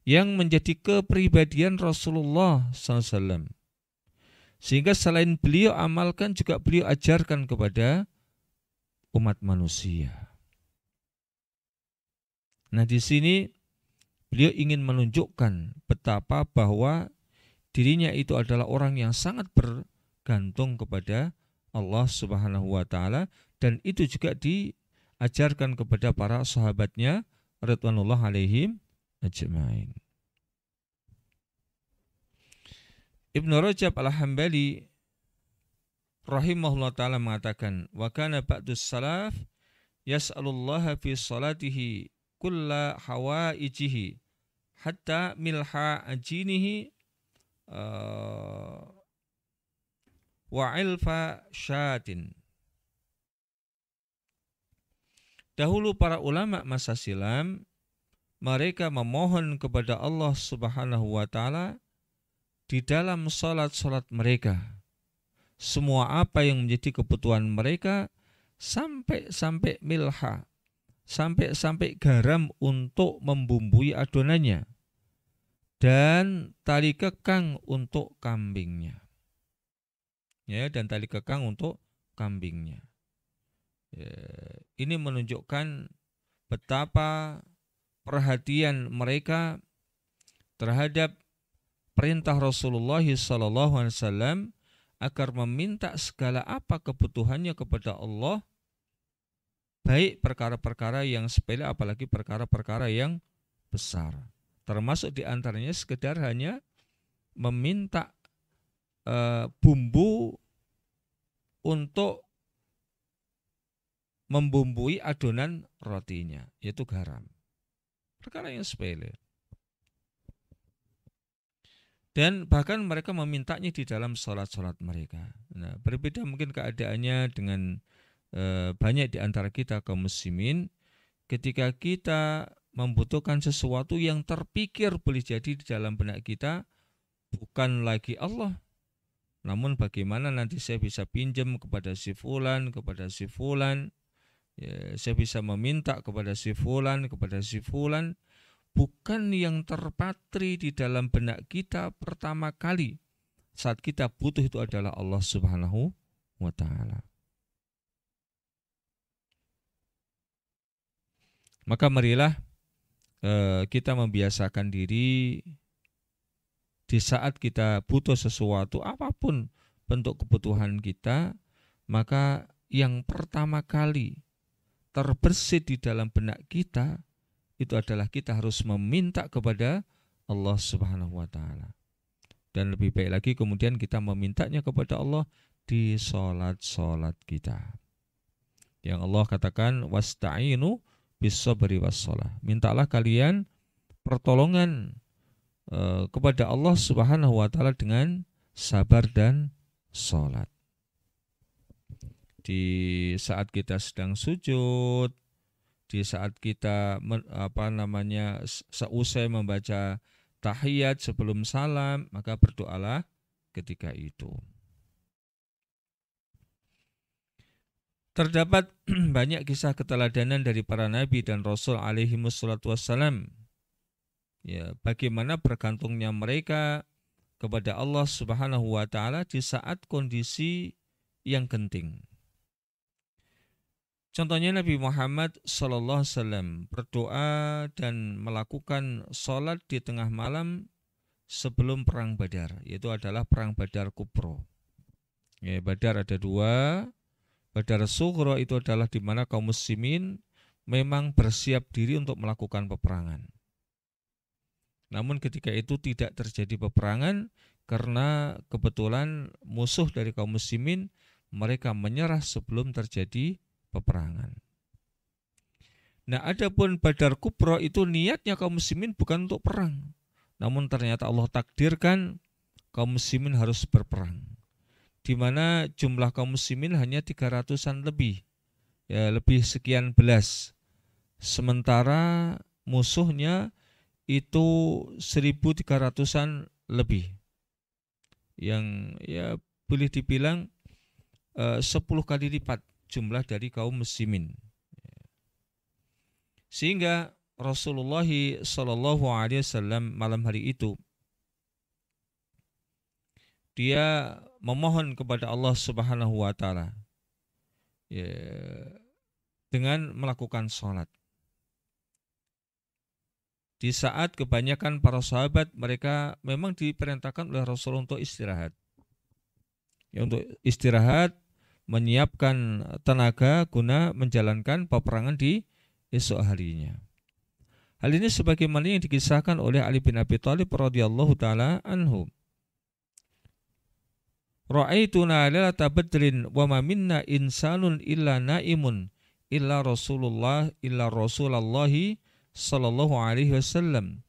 yang menjadi kepribadian Rasulullah SAW. Sehingga selain beliau amalkan, juga beliau ajarkan kepada umat manusia. Nah, di sini beliau ingin menunjukkan betapa bahwa dirinya itu adalah orang yang sangat bergantung kepada Allah Subhanahu wa taala, dan itu juga ajarkan kepada para sahabatnya radhiyallahu alaihim ajma'in. Ibnu Rajab Al-Hambali rahimahullah ta'ala mengatakan, wa kana ba'dus salaf yas'alullaha fi salatihi kulla hawaijihi hatta milha ajinihi wa ilfa syatin. Dahulu para ulama masa silam, mereka memohon kepada Allah Subhanahu wa ta'ala di dalam salat-salat mereka. Semua apa yang menjadi kebutuhan mereka sampai milha, sampai garam untuk membumbui adonannya, dan tali kekang untuk kambingnya. Ya, dan tali kekang untuk kambingnya. Ya, ini menunjukkan betapa perhatian mereka terhadap perintah Rasulullah SAW agar meminta segala apa kebutuhannya kepada Allah, baik perkara-perkara yang sepele apalagi perkara-perkara yang besar. Termasuk diantaranya sekedar hanya meminta bumbu untuk membumbui adonan rotinya, yaitu garam. Perkara yang sepele. Dan bahkan mereka memintanya di dalam sholat-sholat mereka. Nah, berbeda mungkin keadaannya dengan banyak di antara kita kaum muslimin. Ketika kita membutuhkan sesuatu yang terpikir boleh jadi di dalam benak kita bukan lagi Allah, namun bagaimana nanti saya bisa pinjam kepada si fulan, ya, saya bisa meminta kepada si fulan, bukan yang terpatri di dalam benak kita pertama kali saat kita butuh itu adalah Allah Subhanahu wa ta'ala. Maka marilah kita membiasakan diri di saat kita butuh sesuatu, apapun bentuk kebutuhan kita, maka yang pertama kali terbersit di dalam benak kita itu adalah kita harus meminta kepada Allah Subhanahu wa ta'ala. Dan lebih baik lagi kemudian kita memintanya kepada Allah di sholat-sholat kita. Yang Allah katakan, wasta'inu bis-sabri was-shalah. Mintalah kalian pertolongan kepada Allah Subhanahu wa ta'ala dengan sabar dan sholat. Di saat kita sedang sujud, di saat kita seusai membaca tahiyat sebelum salam, maka berdoalah ketika itu. Terdapat banyak kisah keteladanan dari para nabi dan rasul alaihi wassalatu wassalam. Ya, bagaimana bergantungnya mereka kepada Allah Subhanahu wa ta'ala di saat kondisi yang genting. Contohnya Nabi Muhammad SAW berdoa dan melakukan sholat di tengah malam sebelum perang Badar, yaitu adalah perang Badar Kubro. Ya, Badar ada dua. Badar Sughra itu adalah di mana kaum muslimin memang bersiap diri untuk melakukan peperangan. Namun ketika itu tidak terjadi peperangan karena kebetulan musuh dari kaum muslimin mereka menyerah sebelum terjadi peperangan. Nah, adapun Badar Kubro itu niatnya kaum muslimin bukan untuk perang. Namun ternyata Allah takdirkan kaum muslimin harus berperang. Di mana jumlah kaum muslimin hanya 300-an lebih. Ya, lebih sekian belas. Sementara musuhnya itu 1.300-an lebih. Yang ya boleh dibilang 10 kali lipat jumlah dari kaum muslimin. Sehingga Rasulullah SAW malam hari itu dia memohon kepada Allah Subhanahu wa ta'ala ya, dengan melakukan sholat. Di saat kebanyakan para sahabat mereka memang diperintahkan oleh Rasul untuk istirahat. Ya, untuk istirahat, menyiapkan tenaga guna menjalankan peperangan di esok harinya. Hal ini sebagaimana yang dikisahkan oleh Ali bin Abi Thalib radhiyallahu taala anhu. Ra'aituna lailata badrin wa ma minna insanun illa naimun illa Rasulullah sallallahu alaihi wasallam.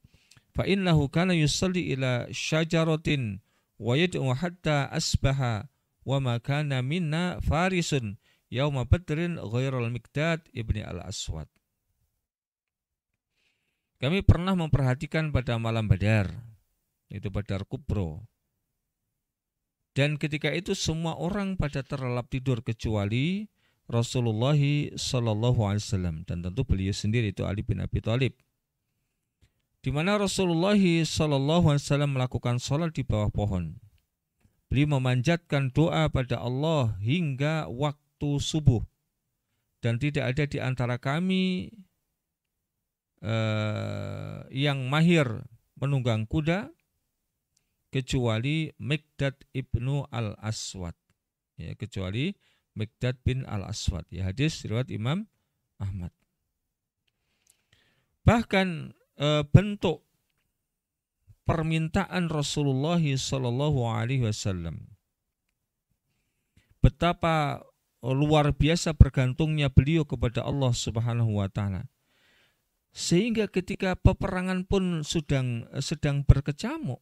Fa innahu kana yusalli ila syajaratin wa yad'u hatta asbaha wa ma kana minna farisun yauma badrin ghairal Miqdad ibni al-Aswad. Kami pernah memperhatikan pada malam Badar, itu Badar Kubro. Dan ketika itu semua orang pada terlelap tidur kecuali Rasulullah sallallahu alaihi wasallam, dan tentu beliau sendiri itu Ali bin Abi Thalib. Di mana Rasulullah sallallahu alaihi wasallam melakukan sholat di bawah pohon. Beliau memanjatkan doa pada Allah hingga waktu subuh. Dan tidak ada di antara kami yang mahir menunggang kuda kecuali Miqdad ibnu al-Aswad, ya, kecuali Miqdad bin al-Aswad, ya, hadis riwayat Imam Ahmad. Bahkan bentuk permintaan Rasulullah sallallahu alaihi wasallam, betapa luar biasa bergantungnya beliau kepada Allah Subhanahu wa taala. Sehingga ketika peperangan pun sedang berkecamuk,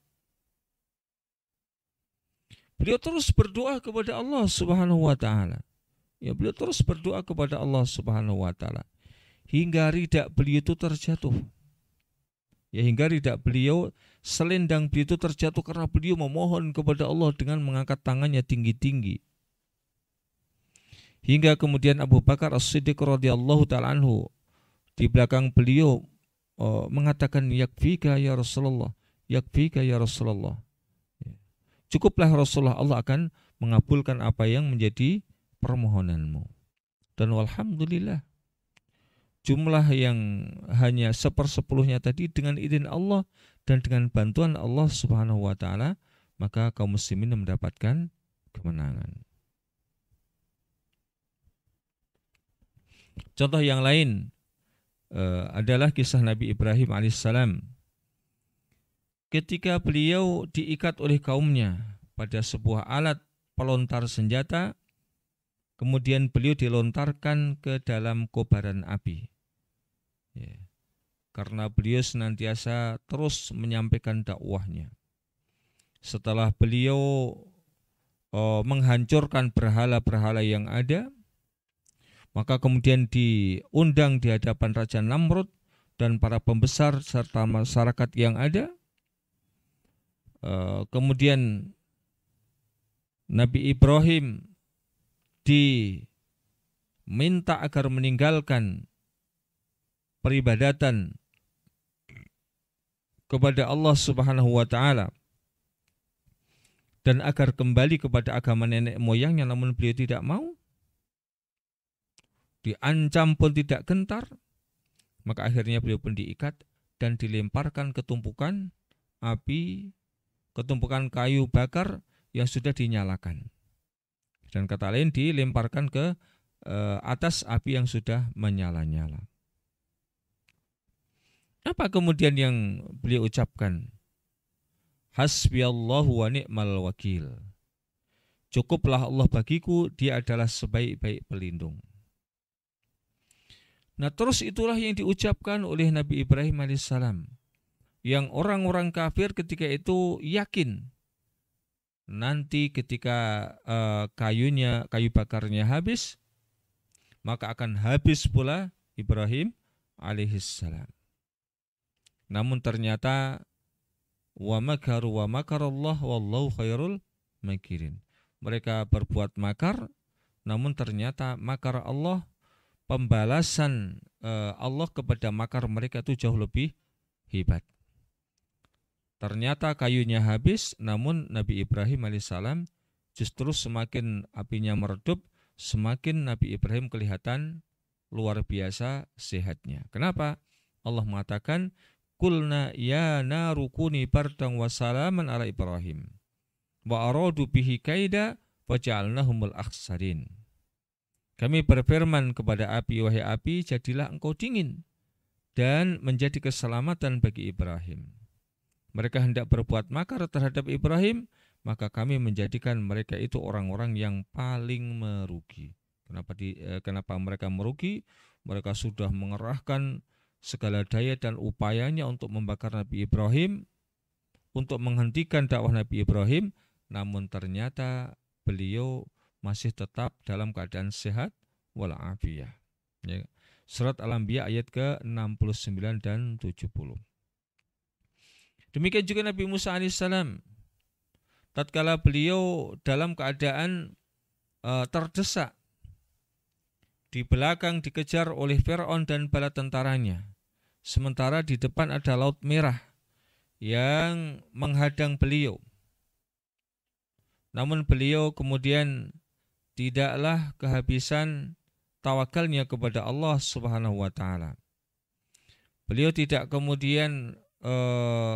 beliau terus berdoa kepada Allah Subhanahu wa taala. Ya, beliau terus berdoa kepada Allah Subhanahu wa taala hingga ridak beliau itu terjatuh. Ya, hingga ridak beliau, selendang beliau itu terjatuh karena beliau memohon kepada Allah dengan mengangkat tangannya tinggi-tinggi. Hingga kemudian Abu Bakar As-Siddiq radhiyallahu taala anhu di belakang beliau mengatakan, yakfika ya Rasulullah, yakfika ya Rasulullah. Cukuplah Rasulullah, Allah akan mengabulkan apa yang menjadi permohonanmu. Dan walhamdulillah, jumlah yang hanya 1/10 tadi dengan izin Allah dan dengan bantuan Allah Subhanahu wa taala, maka kaum muslimin mendapatkan kemenangan. Contoh yang lain adalah kisah Nabi Ibrahim alaihissalam. Ketika beliau diikat oleh kaumnya pada sebuah alat pelontar senjata, kemudian beliau dilontarkan ke dalam kobaran api. Ya, karena beliau senantiasa terus menyampaikan dakwahnya. Setelah beliau menghancurkan berhala-berhala yang ada, maka kemudian diundang di hadapan Raja Namrud dan para pembesar serta masyarakat yang ada. Kemudian Nabi Ibrahim diminta agar meninggalkan peribadatan kepada Allah Subhanahu wa taala dan agar kembali kepada agama nenek moyangnya, namun beliau tidak mau. Diancam pun tidak gentar, maka akhirnya beliau pun diikat dan dilemparkan ke tumpukan api, ke tumpukan kayu bakar yang sudah dinyalakan. Dan kata lain dilemparkan ke atas api yang sudah menyala-nyala. Apa kemudian yang beliau ucapkan? Hasbiyallahu wa ni'mal wakil. Cukuplah Allah bagiku, dia adalah sebaik-baik pelindung. Nah, terus itulah yang diucapkan oleh Nabi Ibrahim alaihissalam, yang orang-orang kafir ketika itu yakin nanti ketika kayu bakarnya habis, maka akan habis pula Ibrahim alaihissalam. Namun ternyata wa makaru wa makarallah wallahu khairul makirin. Mereka berbuat makar, namun ternyata makar Allah, pembalasan Allah kepada makar mereka itu jauh lebih hebat. Ternyata kayunya habis, namun Nabi Ibrahim alaihissalam justru semakin apinya meredup, semakin Nabi Ibrahim kelihatan luar biasa sehatnya. Kenapa? Allah mengatakan, Qulna ya naru kuni bardan wa salaman ala Ibrahim wa aradu bihi kaida wa ja'alnahumul akhsarin. Kami berfirman kepada api, wahai api, jadilah engkau dingin dan menjadi keselamatan bagi Ibrahim. Mereka hendak berbuat makar terhadap Ibrahim, maka kami menjadikan mereka itu orang-orang yang paling merugi. Kenapa mereka merugi? Mereka sudah mengerahkan segala daya dan upayanya untuk membakar Nabi Ibrahim, untuk menghentikan dakwah Nabi Ibrahim, namun ternyata beliau masih tetap dalam keadaan sehat walafiat. Ya. Surat Al-Anbiya ayat ke-69 dan 70. Demikian juga Nabi Musa alaihissalam. Tatkala beliau dalam keadaan terdesak, di belakang dikejar oleh Fir'aun dan bala tentaranya, sementara di depan ada Laut Merah yang menghadang beliau. Namun beliau kemudian tidaklah kehabisan tawakalnya kepada Allah Subhanahu wa taala. Beliau tidak kemudian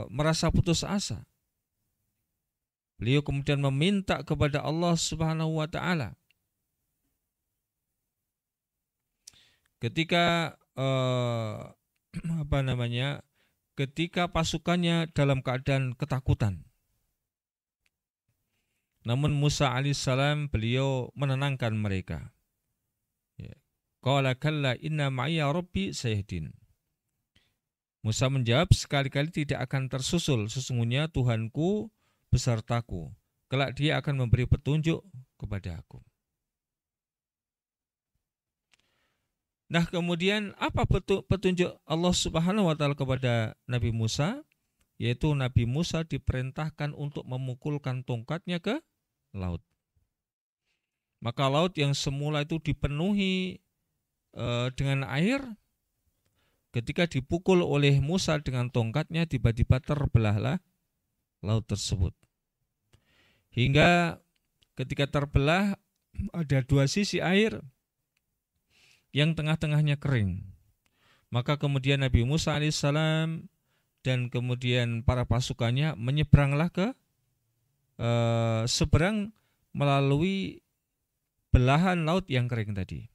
merasa putus asa. Beliau kemudian meminta kepada Allah Subhanahu wa taala. Ketika ketika pasukannya dalam keadaan ketakutan. Namun Musa alaihissalam beliau menenangkan mereka. Qala kalla inna ma'iya rabbi sayahdin. Musa menjawab, sekali-kali tidak akan tersusul, sesungguhnya Tuhanku besertaku. Kelak dia akan memberi petunjuk kepada aku. Nah, kemudian apa petunjuk Allah Subhanahu wa taala kepada Nabi Musa? Yaitu Nabi Musa diperintahkan untuk memukulkan tongkatnya ke laut. Maka laut yang semula itu dipenuhi dengan air, ketika dipukul oleh Musa dengan tongkatnya, tiba-tiba terbelahlah laut tersebut. Hingga ketika terbelah ada dua sisi air yang tengah-tengahnya kering. Maka kemudian Nabi Musa alaihissalam dan kemudian para pasukannya menyeberanglah ke seberang melalui belahan laut yang kering tadi.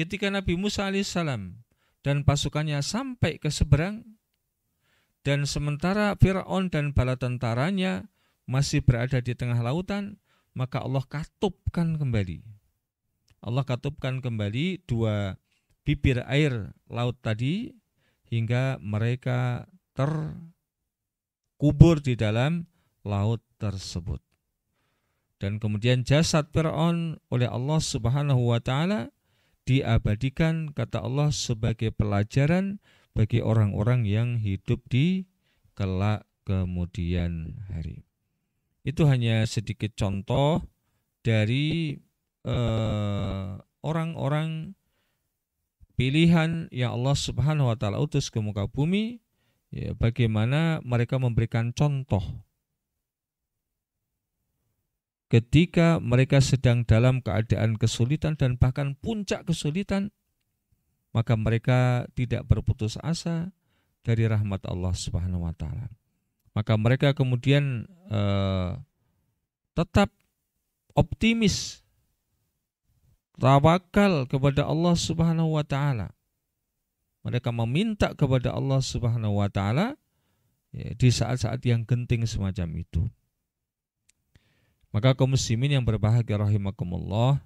Ketika Nabi Musa alaihissalam dan pasukannya sampai ke seberang, dan sementara Fir'aun dan bala tentaranya masih berada di tengah lautan, maka Allah katupkan kembali. Allah katupkan kembali dua bibir air laut tadi hingga mereka terkubur di dalam laut tersebut. Dan kemudian jasad Fir'aun oleh Allah Subhanahu wa taala diabadikan, kata Allah, sebagai pelajaran bagi orang-orang yang hidup di kelak kemudian hari. Itu hanya sedikit contoh dari orang-orang pilihan yang Allah Subhanahu wa taala utus ke muka bumi, ya, bagaimana mereka memberikan contoh ketika mereka sedang dalam keadaan kesulitan dan bahkan puncak kesulitan, maka mereka tidak berputus asa dari rahmat Allah Subhanahu wa taala. Maka mereka kemudian tetap optimis, tawakal kepada Allah Subhanahu wa taala. Mereka meminta kepada Allah Subhanahu wa taala, ya, di saat-saat yang genting semacam itu. Maka kaum muslimin yang berbahagia rahimakumullah,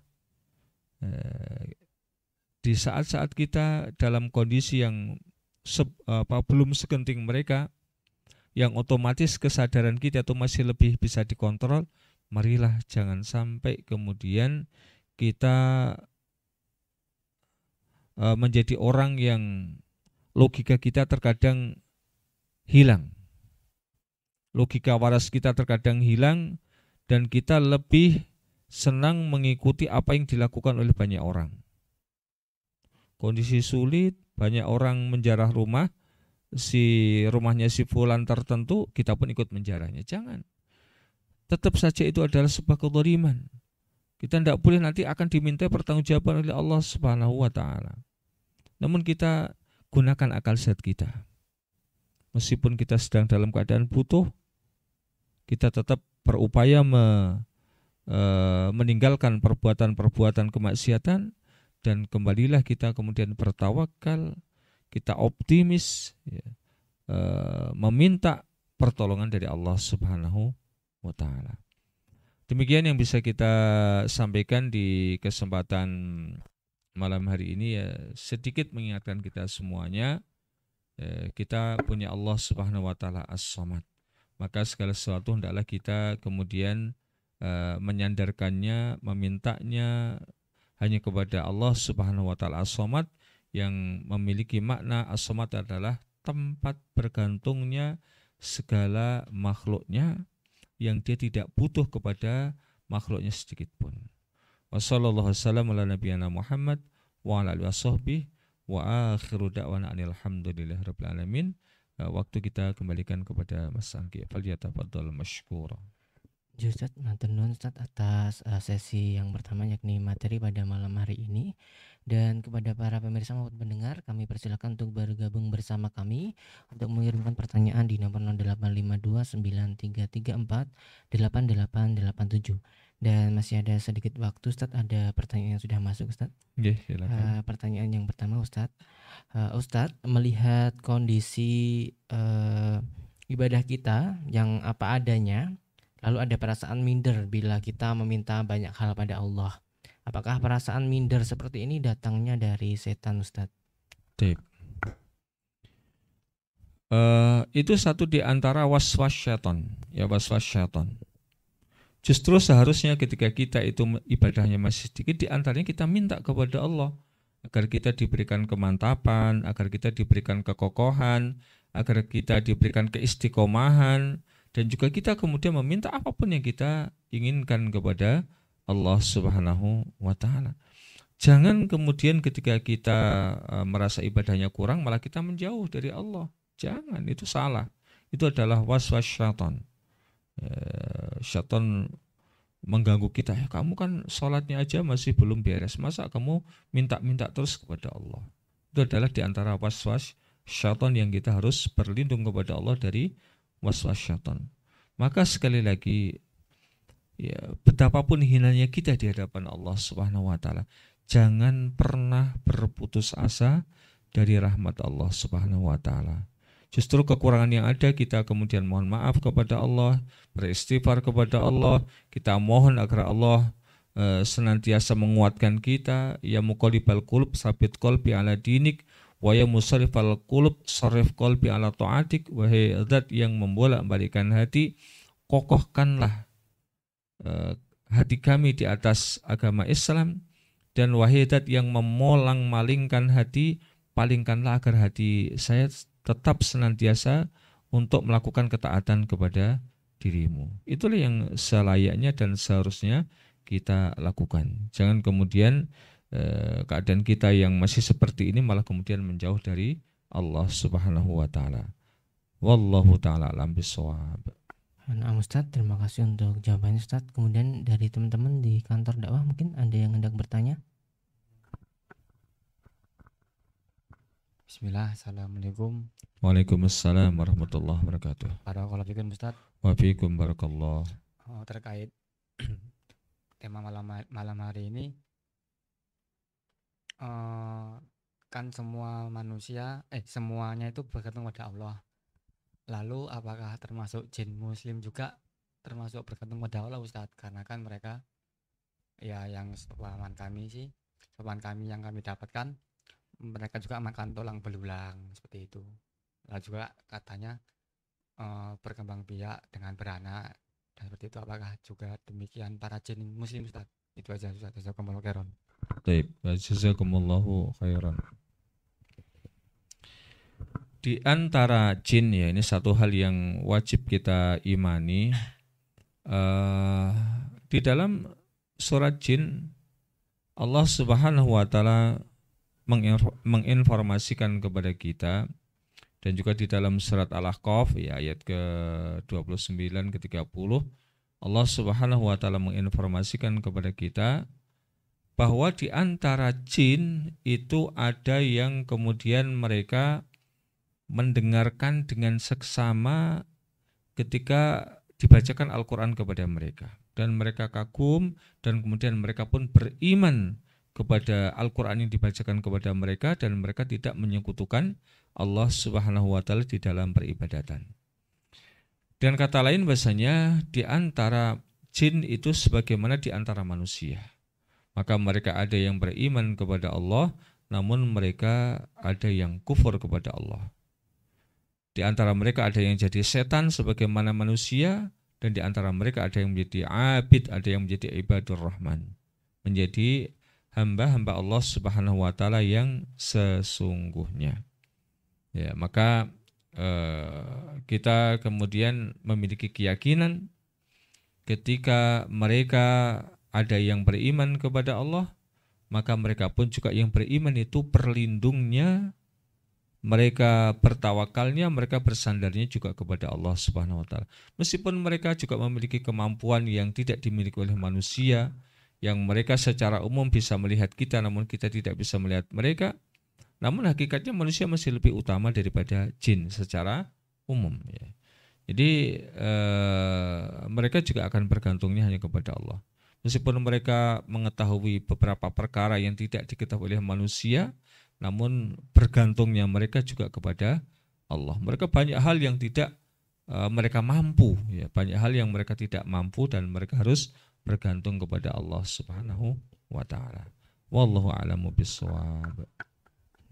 di saat-saat kita dalam kondisi yang belum segenting mereka, yang otomatis kesadaran kita itu masih lebih bisa dikontrol, marilah jangan sampai kemudian kita menjadi orang yang logika kita terkadang hilang. Logika waras kita terkadang hilang dan kita lebih senang mengikuti apa yang dilakukan oleh banyak orang. Kondisi sulit, banyak orang menjarah rumahnya si fulan tertentu, kita pun ikut menjarahnya. Jangan. Tetap saja itu adalah sebuah kezaliman. Kita tidak boleh nanti akan diminta pertanggungjawaban oleh Allah Subhanahu wa taala. Namun kita gunakan akal sehat kita. Meskipun kita sedang dalam keadaan butuh, kita tetap berupaya meninggalkan perbuatan-perbuatan kemaksiatan, dan kembalilah kita kemudian bertawakal, kita optimis, ya, meminta pertolongan dari Allah Subhanahu wa taala. Demikian yang bisa kita sampaikan di kesempatan malam hari ini, ya, sedikit mengingatkan kita semuanya, kita punya Allah Subhanahu wa taala As-Samad. Maka segala sesuatu hendaklah kita kemudian menyandarkannya, memintanya hanya kepada Allah Subhanahu wa taala As-Samad, yang memiliki makna As-Samad adalah tempat bergantungnya segala makhluknya, yang dia tidak butuh kepada makhluknya sedikit pun. Wassallallahu wasallam ala nabiyana Muhammad wa ala alihi washabbihi wa akhiru da'wana alhamdulillahirabbil alamin. Waktu kita kembalikan kepada Mas Angki. Falyatafaddal masykura. Ustaz, matur nuwun Ustaz atas sesi yang pertama, yakni materi pada malam hari ini. Dan kepada para pemirsa maupun pendengar, kami persilakan untuk bergabung bersama kami untuk mengirimkan pertanyaan di nomor 085293348887. Dan masih ada sedikit waktu Ustaz, ada pertanyaan yang sudah masuk Ustaz. Silakan. Pertanyaan yang pertama Ustaz, Ustaz, melihat kondisi ibadah kita yang apa adanya, lalu ada perasaan minder bila kita meminta banyak hal pada Allah. Apakah perasaan minder seperti ini datangnya dari setan Ustaz? Itu satu di antara waswas syaitan. Ya, waswas syaitan. Justru seharusnya ketika kita itu ibadahnya masih sedikit, di antaranya kita minta kepada Allah agar kita diberikan kemantapan, agar kita diberikan kekokohan, agar kita diberikan keistiqomahan, dan juga kita kemudian meminta apapun yang kita inginkan kepada Allah Subhanahu wa taala. Jangan kemudian ketika kita merasa ibadahnya kurang malah kita menjauh dari Allah. Jangan, itu salah. Itu adalah waswas syaitan. Syaitan mengganggu kita. Kamu kan sholatnya aja masih belum beres, masa kamu minta-minta terus kepada Allah? Itu adalah di antara waswas syaitan yang kita harus berlindung kepada Allah dari waswas syaitan. Maka sekali lagi, ya, betapapun hinanya kita di hadapan Allah Subhanahu wa taala, jangan pernah berputus asa dari rahmat Allah Subhanahu wa taala. Justru kekurangan yang ada kita kemudian mohon maaf kepada Allah, beristighfar kepada Allah, kita mohon agar Allah senantiasa menguatkan kita. Ya muqallibal qulub sabit qalbi ala dinik, wa ya musarrifal qulub sarrif qalbi ala taatik. Wahai zat yang membolak-balikkan hati, kokohkanlah hati kami di atas agama Islam, dan wahai zat yang memolang-malingkan hati, palingkanlah agar hati saya tetap senantiasa untuk melakukan ketaatan kepada dirimu. Itulah yang selayaknya dan seharusnya kita lakukan. Jangan kemudian keadaan kita yang masih seperti ini malah kemudian menjauh dari Allah Subhanahu wa taala. Wallahu taala alam bisawab. Nah, Ustaz, terima kasih untuk jawabannya Ustaz. Kemudian dari teman-teman di kantor dakwah mungkin ada yang hendak bertanya? Bismillah, assalamualaikum. Waalaikumsalam warahmatullahi wabarakatuh. Barakallahu fikum Ustaz. Wa fiikum barakallah. Terkait tema malam hari ini, kan semua manusia, semuanya itu bergantung pada Allah. Lalu apakah termasuk jin muslim juga termasuk bergantung pada Allah Ustaz? Karena kan mereka, ya yang sepaman kami yang kami dapatkan, mereka juga makan tulang belulang seperti itu. Lalu juga katanya berkembang biak dengan beranak dan seperti itu. Apakah juga demikian para jin muslim Ustaz? Itu aja Ustaz. Jazakumullahu khairan. Baik, jazakumullahu khairan. Di antara jin, ya, ini satu hal yang wajib kita imani. Di dalam surat jin, Allah Subhanahu wa taala menginformasikan kepada kita, dan juga di dalam surat Al-Ahqaf, ya, ayat ke-29 ke-30, Allah Subhanahu wa taala menginformasikan kepada kita bahwa di antara jin itu ada yang kemudian mereka mendengarkan dengan seksama ketika dibacakan Al-Quran kepada mereka dan mereka kagum dan kemudian mereka pun beriman kepada Al-Quran yang dibacakan kepada mereka dan mereka tidak menyekutukan Allah Subhanahu wa Ta'ala di dalam peribadatan. Dan kata lain bahasanya di antara jin itu sebagaimana di antara manusia. Maka mereka ada yang beriman kepada Allah, namun mereka ada yang kufur kepada Allah. Di antara mereka ada yang jadi setan sebagaimana manusia, dan di antara mereka ada yang menjadi abid, ada yang menjadi ibadur rahman, menjadi hamba-hamba Allah Subhanahu wa Ta'ala yang sesungguhnya. Ya, maka kita kemudian memiliki keyakinan ketika mereka ada yang beriman kepada Allah, maka mereka pun juga yang beriman itu perlindungnya, mereka bertawakalnya, mereka bersandarnya juga kepada Allah Subhanahu wa Ta'ala. Meskipun mereka juga memiliki kemampuan yang tidak dimiliki oleh manusia, yang mereka secara umum bisa melihat kita namun kita tidak bisa melihat mereka, namun hakikatnya manusia masih lebih utama daripada jin secara umum, ya. Jadi mereka juga akan bergantungnya hanya kepada Allah. Meskipun mereka mengetahui beberapa perkara yang tidak diketahui oleh manusia, namun bergantungnya mereka juga kepada Allah. Mereka banyak hal yang tidak mereka mampu, ya, banyak hal yang mereka tidak mampu dan mereka harus bergantung kepada Allah Subhanahu wa Ta'ala. Wallahu a'lamu bishawab.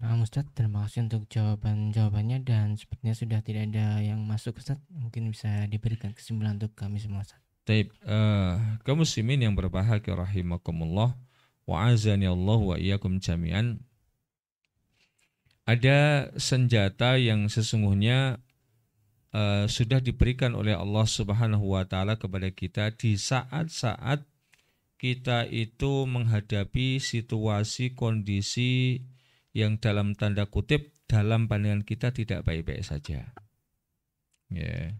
Nah, Ustadz, terima kasih untuk jawabannya dan sepertinya sudah tidak ada yang masuk, Ustadz. Mungkin bisa diberikan kesimpulan untuk kami semua, Ustadz. Taib, kaum muslimin yang berbahagia rahimakumullah wa azani Allah wa iyyakum jami'an. Ada senjata yang sesungguhnya sudah diberikan oleh Allah Subhanahu wa Ta'ala kepada kita di saat-saat kita itu menghadapi situasi kondisi yang dalam tanda kutip dalam pandangan kita tidak baik-baik saja. Yeah.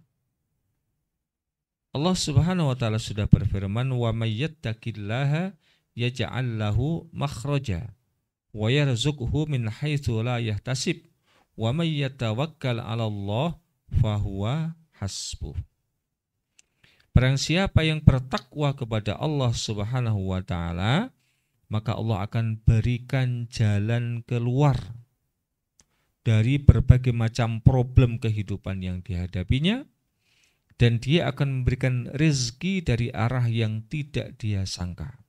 Allah Subhanahu wa Ta'ala sudah berfirman, wa may yattaqillaha yaj'al lahu makhraja wa yarzuqhu min haitsu la yahtasib wa may yatawakkal 'ala Allah fahuwa hasbuh. Barang siapa yang bertakwa kepada Allah Subhanahu wa Ta'ala, maka Allah akan berikan jalan keluar dari berbagai macam problem kehidupan yang dihadapinya, dan dia akan memberikan rezeki dari arah yang tidak dia sangka.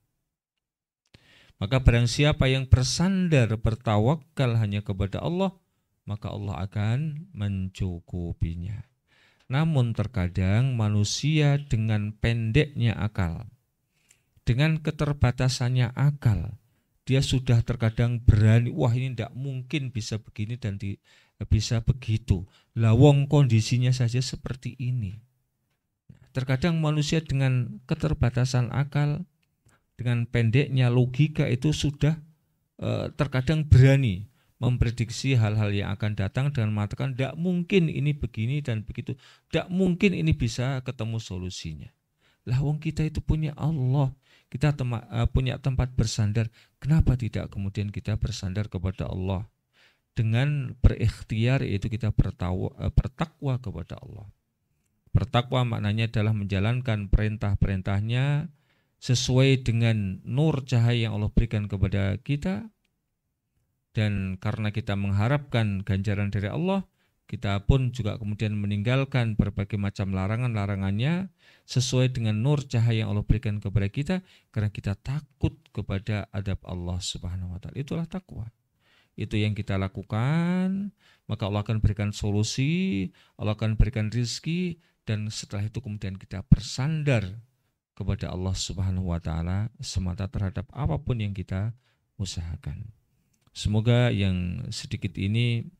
Maka barang siapa yang bersandar bertawakal hanya kepada Allah, maka Allah akan mencukupinya. Namun terkadang manusia dengan pendeknya akal, dengan keterbatasannya akal, dia sudah terkadang berani, wah ini tidak mungkin bisa begini dan bisa begitu. Lawong kondisinya saja seperti ini. Terkadang manusia dengan keterbatasan akal, dengan pendeknya logika itu sudah terkadang berani memprediksi hal-hal yang akan datang dengan mengatakan tidak mungkin ini begini dan begitu, tidak mungkin ini bisa ketemu solusinya. Lah wong kita itu punya Allah, kita punya tempat bersandar. Kenapa tidak kemudian kita bersandar kepada Allah dengan berikhtiar, yaitu kita bertakwa kepada Allah. Bertakwa maknanya adalah menjalankan perintah-perintahnya sesuai dengan nur cahaya yang Allah berikan kepada kita. Dan karena kita mengharapkan ganjaran dari Allah, kita pun juga kemudian meninggalkan berbagai macam larangan-larangannya sesuai dengan nur cahaya yang Allah berikan kepada kita, karena kita takut kepada adab Allah Subhanahu wa Ta'ala. Itulah takwa. Itu yang kita lakukan, maka Allah akan berikan solusi, Allah akan berikan rizki, dan setelah itu kemudian kita bersandar kepada Allah Subhanahu wa Ta'ala semata terhadap apapun yang kita usahakan. Semoga yang sedikit ini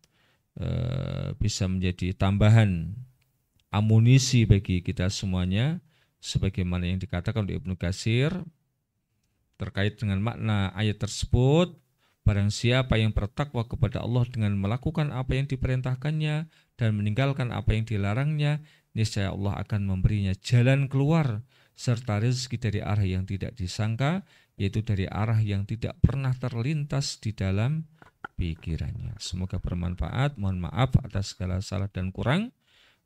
bisa menjadi tambahan amunisi bagi kita semuanya, sebagaimana yang dikatakan oleh Ibnu Katsir terkait dengan makna ayat tersebut. Barang siapa yang bertakwa kepada Allah dengan melakukan apa yang diperintahkannya dan meninggalkan apa yang dilarangnya, niscaya Allah akan memberinya jalan keluar serta rezeki dari arah yang tidak disangka, yaitu dari arah yang tidak pernah terlintas di dalam pikirannya. Semoga bermanfaat. Mohon maaf atas segala salah dan kurang.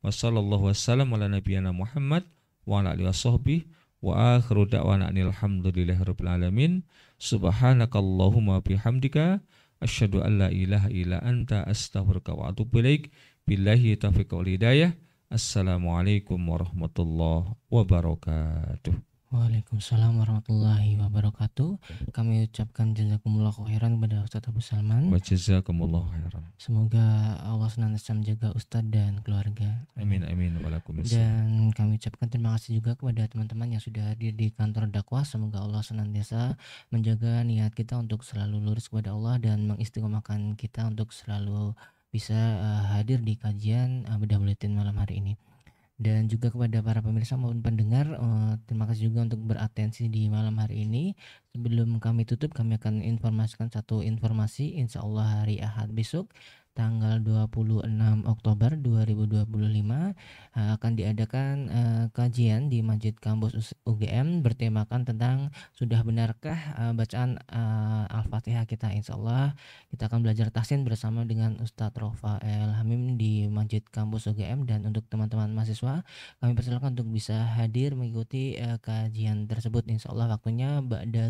Wassallallahu wassalam ala nabiyana Muhammad wa ala alihi washabbihi wa akhiru da'wana alhamdulillahirabbil alamin. Subhanakallahumma bihamdika asyhadu an la ilaha illa anta astaghfiruka wa atubu ilaik. Billahi taufiq wal hidayah. Assalamualaikum warahmatullahi wabarakatuh. Waalaikumsalam warahmatullahi wabarakatuh. Kami ucapkan jazakumullah khairan kepada Ustadz Abu Salman. Wa jazakumullahu khairan. Semoga Allah senantiasa menjaga Ustadz dan keluarga. Amin amin walaikumussalam. Dan kami ucapkan terima kasih juga kepada teman-teman yang sudah hadir di kantor dakwah. Semoga Allah senantiasa menjaga niat kita untuk selalu lurus kepada Allah dan mengistiqomahkan kita untuk selalu bisa hadir di kajian Bedah Buletin malam hari ini. Dan juga kepada para pemirsa maupun pendengar, terima kasih juga untuk beratensi di malam hari ini. Sebelum kami tutup, kami akan informasikan satu informasi. Insya Allah hari Ahad besok tanggal 26 Oktober 2025 akan diadakan kajian di Masjid Kampus UGM bertemakan tentang sudah benarkah bacaan Al-Fatihah kita. Insya Allah kita akan belajar tahsin bersama dengan Ustadz Rafael Hamim di Masjid Kampus UGM. Dan untuk teman-teman mahasiswa, kami persilakan untuk bisa hadir mengikuti kajian tersebut. Insya Allah waktunya ba'da